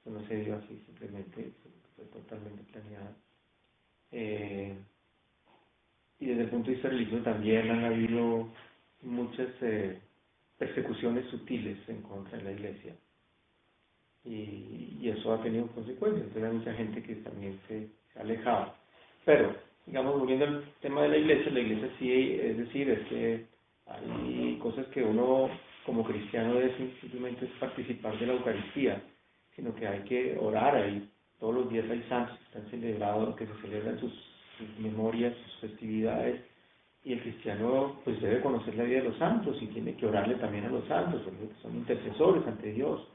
no se dio así simplemente, fue totalmente planeada. Y desde el punto de vista religioso también han habido muchas persecuciones sutiles en contra de la iglesia y eso ha tenido consecuencias. Entonces hay mucha gente que también se ha alejado, pero digamos, volviendo al tema de la iglesia sí, es decir, es que hay cosas que uno como cristiano debe simplemente es participar de la Eucaristía, sino que hay que orar ahí. Todos los días hay santos que están celebrados, que se celebran sus memorias, sus festividades, y el cristiano pues debe conocer la vida de los santos y tiene que orarle también a los santos, porque son intercesores ante Dios.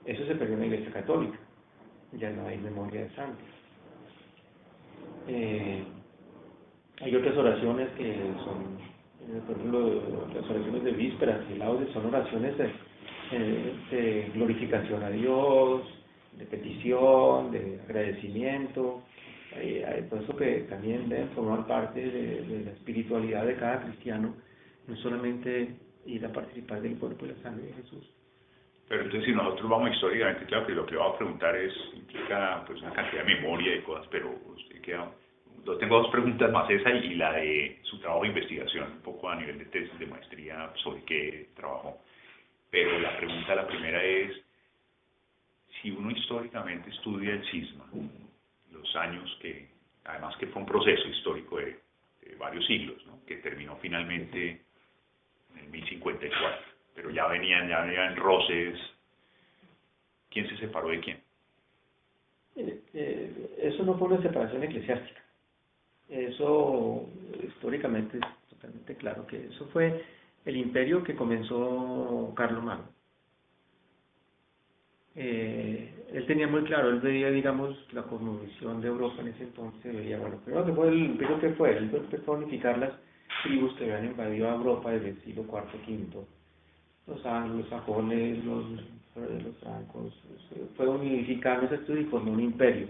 Eso se perdió en la Iglesia Católica, ya no hay memoria de santos. Hay otras oraciones que son, por ejemplo, las oraciones de vísperas y laudes son oraciones de glorificación a Dios, de petición, de agradecimiento. Por eso que también deben formar parte de la espiritualidad de cada cristiano, no solamente ir a participar del cuerpo y la sangre de Jesús. Pero entonces si nosotros vamos históricamente, claro que lo que le voy a preguntar implica pues una cantidad de memoria y cosas, pero usted tengo dos preguntas más, esa y la de su trabajo de investigación, un poco a nivel de tesis de maestría sobre qué trabajó. Pero la primera es, si uno históricamente estudia el cisma, los años que, además que fue un proceso histórico de varios siglos, ¿no? Que terminó finalmente en el 1054. pero ya venían roces. ¿Quién se separó de quién? Eso no fue una separación eclesiástica. Eso históricamente es totalmente claro que eso fue el imperio que comenzó Carlomagno. Él tenía muy claro, él veía, digamos, la cosmovisión de Europa en ese entonces, veía, bueno, primero que fue el imperio que fue, él empezó a unificar las tribus que habían invadido a Europa desde el siglo IV, V, los anglos, los sajones, los francos, fue unificando esas tribus y formó un imperio.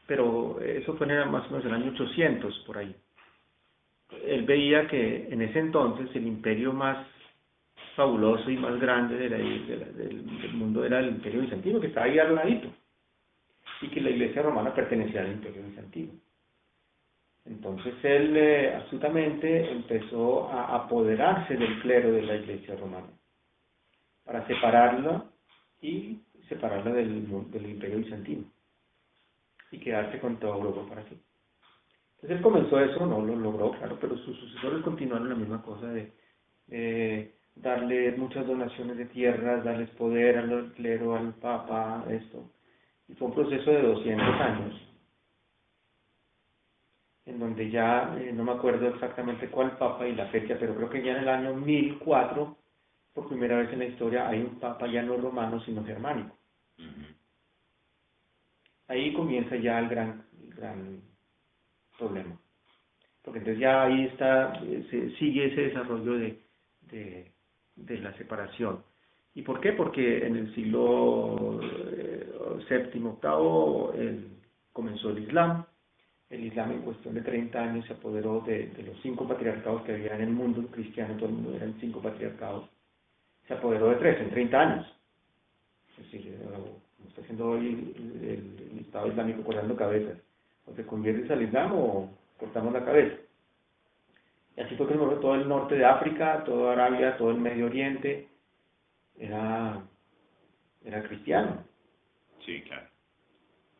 Pero eso fue más o menos en el año 800, por ahí. Él veía que en ese entonces el imperio más fabuloso y más grande del mundo era el imperio bizantino, que estaba ahí al ladito, y que la iglesia romana pertenecía al imperio bizantino. Entonces él astutamente empezó a apoderarse del clero de la iglesia romana, para separarla del imperio bizantino, y quedarse con toda Europa para sí. Entonces él comenzó eso, no lo logró, claro, pero sus sucesores continuaron la misma cosa de darle muchas donaciones de tierras, darles poder al clero, al papa, esto. Y fue un proceso de 200 años, en donde ya, no me acuerdo exactamente cuál papa y la fecha, pero creo que ya en el año 1004, por primera vez en la historia, hay un papa ya no romano, sino germánico. Ahí comienza ya el gran problema. Porque entonces ya ahí está, sigue ese desarrollo de la separación. ¿Y por qué? Porque en el siglo séptimo, octavo, comenzó el Islam. El Islam en cuestión de 30 años se apoderó de los 5 patriarcados que había en el mundo cristiano, todo el mundo eran 5 patriarcados. Se apoderó de 3 en 30 años. Es decir, como está haciendo hoy el Estado Islámico cortando cabezas. O te conviertes al Islam o cortamos la cabeza. Y así fue que todo el norte de África, toda Arabia, todo el Medio Oriente era cristiano. Sí, claro.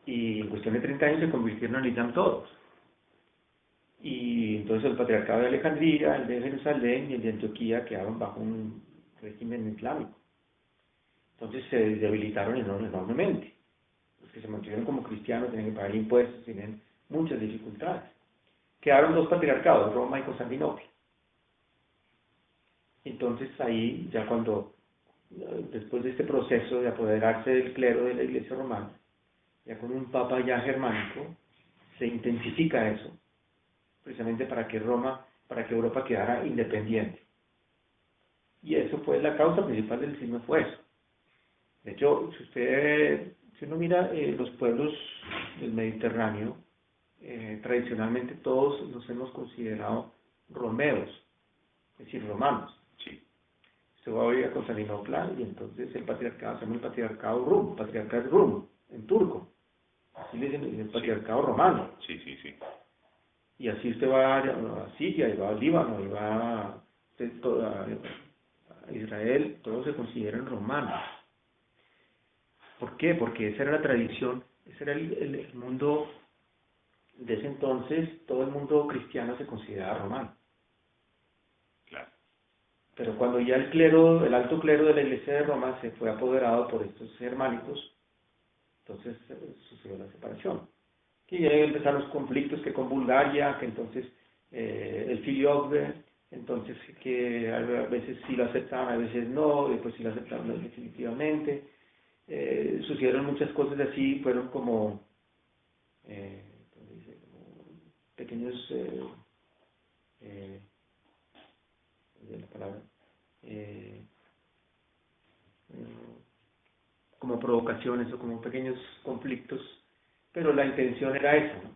Y en cuestión de 30 años se convirtieron al Islam todos. Y entonces el patriarcado de Alejandría, el de Jerusalén y el de Antioquía quedaron bajo un régimen islámico. Entonces se debilitaron enormemente. Los que se mantuvieron como cristianos tenían que pagar impuestos, tenían muchas dificultades. Quedaron 2 patriarcados, Roma y Constantinopla. Entonces ahí, ya después de este proceso de apoderarse del clero de la iglesia romana, ya con un papa ya germánico, se intensifica eso, precisamente para que Europa quedara independiente. Y eso fue la causa principal del cisma, fue eso. De hecho, si uno mira los pueblos del Mediterráneo, tradicionalmente todos nos hemos considerado romeos, es decir, romanos. Sí. Se va a ir a Constantinopla y entonces el patriarcado se llama el patriarcado Rum, patriarcado Rum, en turco. Así le dicen el patriarcado romano. Sí. Y así usted va a Siria, y va a Líbano, y va a Israel, todos se consideran romanos. ¿Por qué? Porque esa era la tradición, ese era el mundo de ese entonces, todo el mundo cristiano se consideraba romano. Claro. Pero cuando ya el alto clero de la iglesia de Roma se fue apoderado por estos germánicos, entonces sucedió la separación. Y ya empezaron los conflictos que con Bulgaria, que entonces el filioque, entonces que a veces sí lo aceptaban, a veces no, después sí lo aceptaron definitivamente. Sucedieron muchas cosas así, fueron como pequeños la palabra como provocaciones o como pequeños conflictos, pero la intención era esa, ¿no?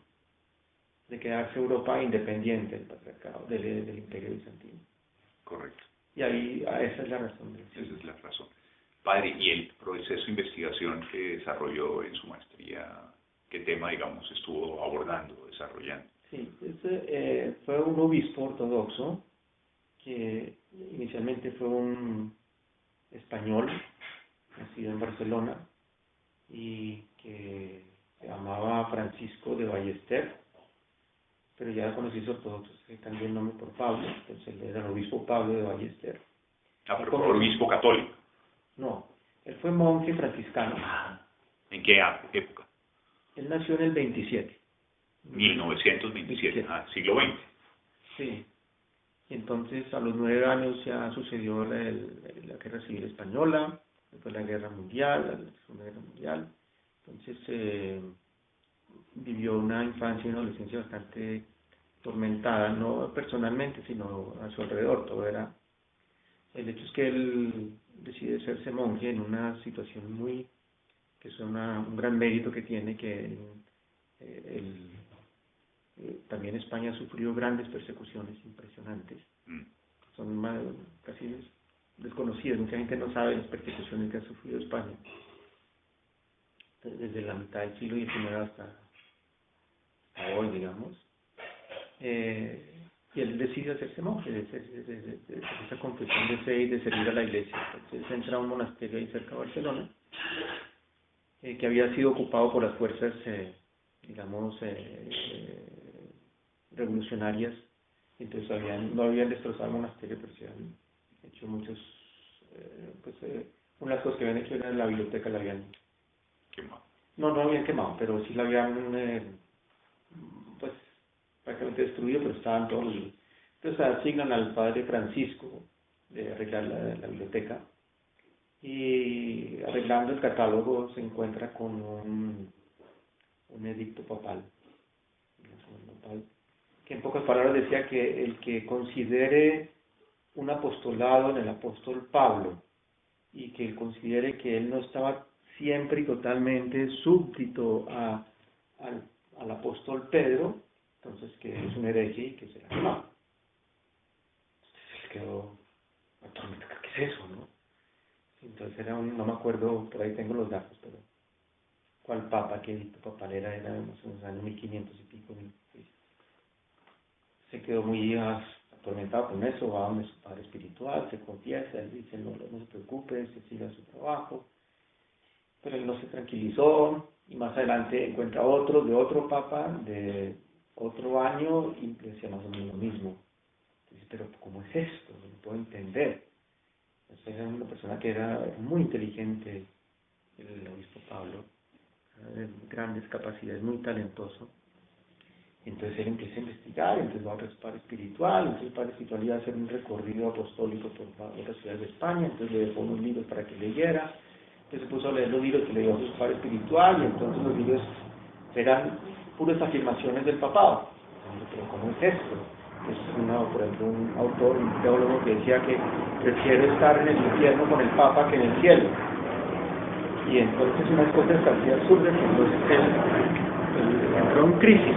De quedarse Europa independiente del patriarcado, del imperio bizantino. Correcto. Y ahí esa es la razón. Esa es la razón. Padre, y el proceso de investigación que desarrolló en su maestría, ¿qué tema, digamos, estuvo abordando, desarrollando? Sí, fue un obispo ortodoxo que inicialmente fue un español nacido en Barcelona y que se llamaba Francisco de Ballester, pero ya con los ortodoxos se cambió el nombre por Pablo, entonces él era el obispo Pablo de Ballester. Ah, pero fue obispo católico. No, él fue monje franciscano. ¿En qué época? Él nació en el 27. 1927, siglo XX. Sí. Y entonces a los 9 años ya sucedió la Guerra Civil Española, después la Guerra Mundial, la Segunda Guerra Mundial. Entonces vivió una infancia y una adolescencia bastante tormentada, no personalmente, sino a su alrededor. Todo era... El hecho es que él decide hacerse monje en una situación muy... que es un gran mérito que tiene, que también España ha sufrido grandes persecuciones impresionantes. Son casi desconocidas, mucha gente no sabe las persecuciones que ha sufrido España desde la mitad del siglo XIX hasta hoy, digamos. Y él decide hacerse monje, de esa confesión de fe y de servir a la iglesia. Entonces entra a un monasterio ahí cerca de Barcelona, que había sido ocupado por las fuerzas, digamos, revolucionarias. Entonces no habían destrozado el monasterio, pero se habían hecho muchos, una de las cosas que habían hecho era la biblioteca, la habían quemado. No habían quemado, pero sí la habían, pues, prácticamente destruido, pero estaban todos. Entonces asignan al padre Francisco de arreglar la biblioteca, y arreglando el catálogo se encuentra con un edicto papal, que en pocas palabras decía que el que considere un apostolado en el apóstol Pablo, y que él considere que él no estaba siempre y totalmente súbdito al apóstol Pedro, entonces que es un hereje y que será quemado. Entonces él quedó, ¿qué es eso, no? Entonces era no me acuerdo, por ahí tengo los datos, pero ¿cuál papa, qué edicto papal era más o menos años 1500 y pico? Se quedó muy atormentado con eso, va a donde su padre espiritual, se confiesa, él dice, no se preocupe, se siga su trabajo. Pero él no se tranquilizó, y más adelante encuentra otro, de otro papa, de otro año, y le decía más o menos lo mismo. Entonces, pero ¿cómo es esto? No puedo entender. Entonces, era una persona que era muy inteligente, el obispo Pablo, de grandes capacidades, muy talentoso. Entonces él empieza a investigar, entonces va a otro padre espiritual, entonces el padre espiritual iba a hacer un recorrido apostólico por otras ciudades de España, entonces le dejó unos libros para que leyera. Entonces se puso a leer los libros que le dio a su padre espiritual, y entonces los libros eran puras afirmaciones del papado. Entonces, pero ¿cómo es esto? Es por ejemplo, un autor, un teólogo que decía que prefiero estar en el infierno con el papa que en el cielo. Y entonces unas cosas así absurdas, entonces él entró en crisis.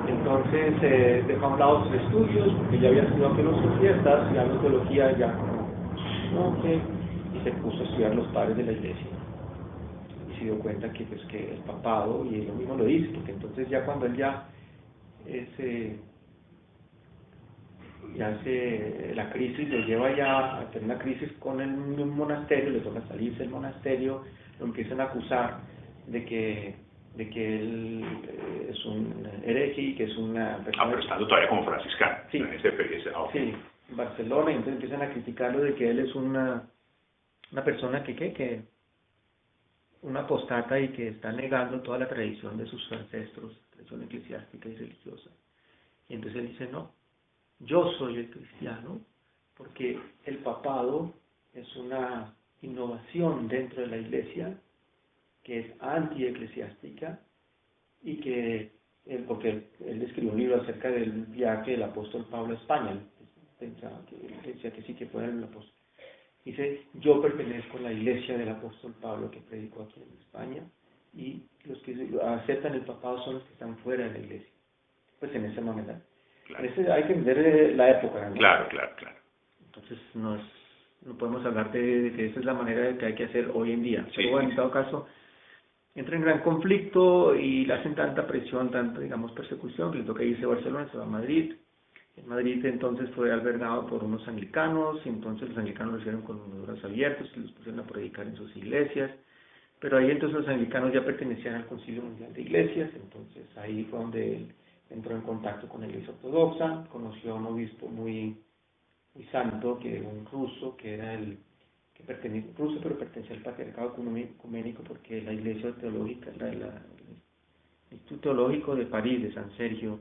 Entonces dejó a un lado sus estudios, porque ya había estudiado filosofía, estaba estudiando teología ya como y se puso a estudiar los padres de la iglesia, y se dio cuenta que el papado, y él mismo lo dice, porque entonces ya cuando él la crisis lo lleva ya a tener una crisis con el monasterio, le toca salirse del monasterio, lo empiezan a acusar de que él es un hereje y que es una persona... pero estando todavía como franciscano. Sí, sí, en Barcelona, y entonces empiezan a criticarlo de que él es una persona que una apostata, y que está negando toda la tradición de sus ancestros, tradición eclesiástica y religiosa. Y entonces él dice, no, yo soy el cristiano, porque el papado es una innovación dentro de la iglesia, que es anti-eclesiástica, y que porque él escribió un libro acerca del viaje del apóstol Pablo a España. Él pensaba que él decía que sí, que fuera el apóstol. Dice, yo pertenezco a la iglesia del apóstol Pablo que predicó aquí en España, y los que aceptan el papado son los que están fuera de la iglesia. Pues en esa manera. Claro. Hay que entender la época, ¿no? Claro. Entonces no podemos hablar de que esa es la manera que hay que hacer hoy en día. Sí, pero bueno, en todo caso, entra en gran conflicto y le hacen tanta presión, tanta, digamos, persecución, que le toca irse a Barcelona, se va a Madrid. En Madrid entonces fue albergado por unos anglicanos, y entonces los anglicanos lo hicieron con los brazos abiertos y los pusieron a predicar en sus iglesias. Pero ahí entonces los anglicanos ya pertenecían al Concilio Mundial de Iglesias, entonces ahí fue donde él entró en contacto con la Iglesia Ortodoxa, conoció a un obispo muy muy santo, que era un ruso, que era ruso, pero pertenecía al patriarcado ecuménico, porque la iglesia teológica, el Instituto Teológico de París, de San Sergio,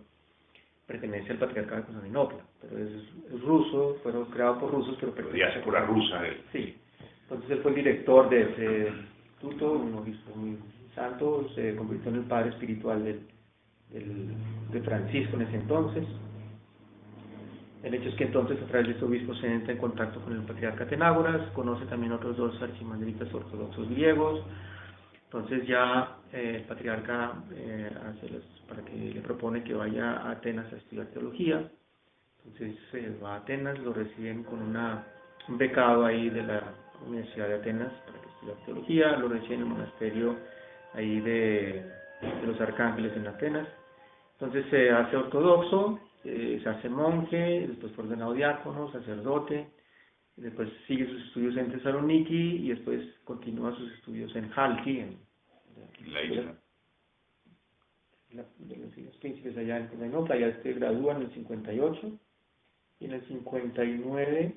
pertenece al patriarcado de Constantinopla, pero es ruso, fueron creados por rusos, pero pertenece a la rusa él. Sí, entonces él fue el director de ese instituto, un obispo muy santo, se convirtió en el padre espiritual de Francisco en ese entonces. El hecho es que entonces a través de este obispo se entra en contacto con el patriarca Atenágoras, conoce también otros dos archimandritas ortodoxos griegos. Entonces ya el patriarca para que le propone que vaya a Atenas a estudiar teología. Entonces va a Atenas, lo reciben con un becado ahí de la Universidad de Atenas para que estudie teología, lo reciben en el monasterio ahí de los Arcángeles en Atenas. Entonces se hace ortodoxo, se hace monje, después fue ordenado diácono, sacerdote, después sigue sus estudios en Tesaloniki y después continúa sus estudios en Halki, en la isla de los Islas Príncipes allá en Constantinopla. Ya se gradúa en el 58 y en el 59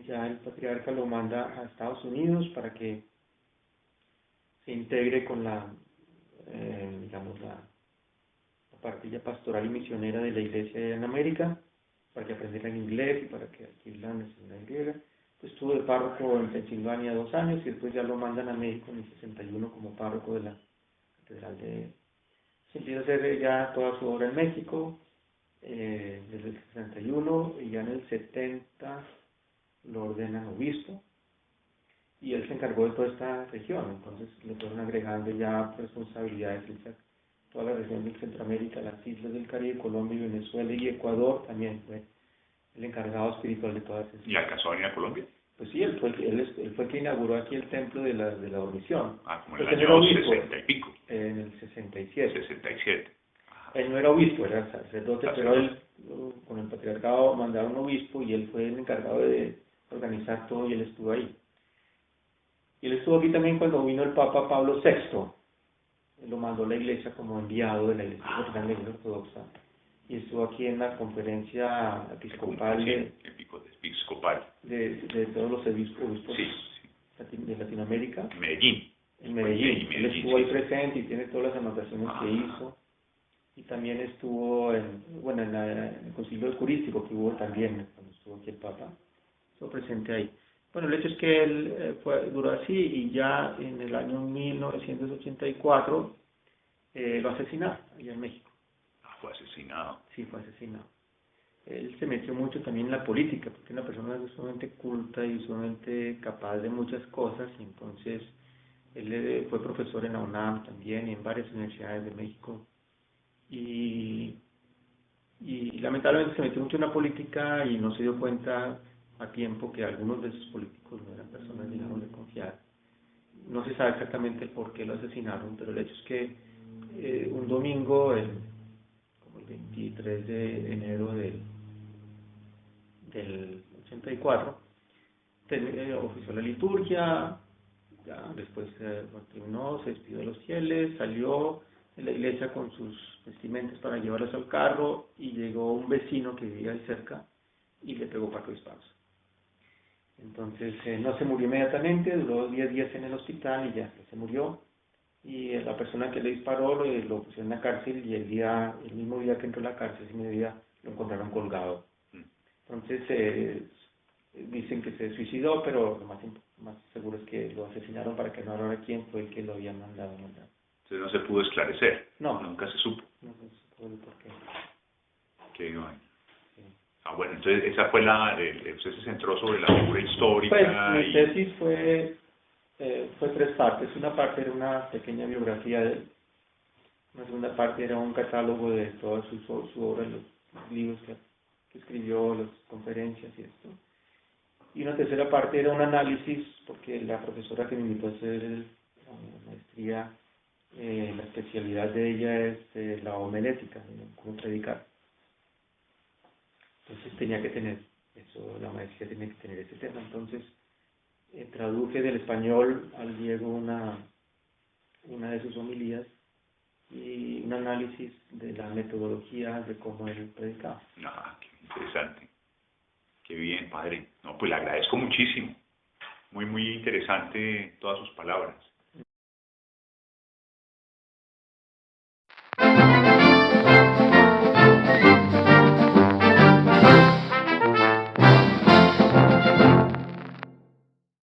ya el patriarca lo manda a Estados Unidos para que se integre con digamos la parte ya pastoral y misionera de la iglesia en América, para que aprendiera el inglés y para que adquiriera la nacionalidad griega. Pues estuvo de párroco en Pensilvania 2 años y después ya lo mandan a México en el 61 como párroco de la catedral de... Se empieza a hacer ya toda su obra en México desde el 61 y ya en el 70 lo ordenan obispo y él se encargó de toda esta región. Entonces le fueron agregando ya responsabilidades en toda la región de Centroamérica, las islas del Caribe, Colombia, Venezuela y Ecuador. También fue el encargado espiritual de todas esas. ¿Y alcanzó a venir a Colombia? Pues sí, él fue el que inauguró aquí el templo de la dormición. Como en el año 60 y pico. En el 67. 67. Él no era obispo, era sacerdote, pero él con el patriarcado mandaron un obispo y él fue el encargado de organizar todo y él estuvo ahí. Y él estuvo aquí también cuando vino el Papa Pablo VI. Él lo mandó a la iglesia como enviado de la iglesia, de la iglesia ortodoxa. Y estuvo aquí en la conferencia episcopal de todos los obispos de Latinoamérica. Medellín. En Medellín. Él estuvo ahí presente y tiene todas las anotaciones que hizo. Y también estuvo en el concilio eucarístico que hubo también, cuando estuvo aquí el Papa. Estuvo presente ahí. Bueno, el hecho es que él duró así y ya en el año 1984 lo asesinaron allá en México. Fue asesinado. Sí, fue asesinado. Él se metió mucho también en la política, porque es una persona sumamente culta y sumamente capaz de muchas cosas, y entonces él fue profesor en la UNAM también y en varias universidades de México. Y lamentablemente se metió mucho en la política y no se dio cuenta a tiempo que algunos de esos políticos no eran personas digamos de confiar. No se sabe exactamente el por qué lo asesinaron, pero el hecho es que un domingo, como el 23 de enero del 84, ofició la liturgia, ya después terminó, se despidió de los fieles, salió de la iglesia con sus vestimentas para llevarlos al carro y llegó un vecino que vivía ahí cerca y le pegó 4 disparos. Entonces no se murió inmediatamente, duró 10 días en el hospital y ya se murió. Y la persona que le disparó lo puso en la cárcel y el mismo día que entró a la cárcel, ese mismo día lo encontraron colgado. Entonces dicen que se suicidó, pero lo más seguro es que lo asesinaron para que no hablara quién fue el que lo había mandado a matar. Entonces no se pudo esclarecer. No. Nunca se supo. No se supo el por qué. Qué bueno. Sí. Bueno, entonces esa fue usted se centró sobre la figura histórica. Pues mi tesis fue 3 partes. Una parte era una pequeña biografía de él. Una segunda parte era un catálogo de toda su obra, los libros que escribió, las conferencias y esto. Y una tercera parte era un análisis, porque la profesora que me invitó a hacer la maestría, la especialidad de ella es la homilética, cómo predicar. Entonces tenía que tener eso, la maestría tenía que tener ese tema. Entonces traduje del español al griego una de sus homilías y un análisis de la metodología de cómo él predicaba. Qué interesante. Qué bien, padre. No, pues le agradezco muchísimo. Muy, muy interesante todas sus palabras.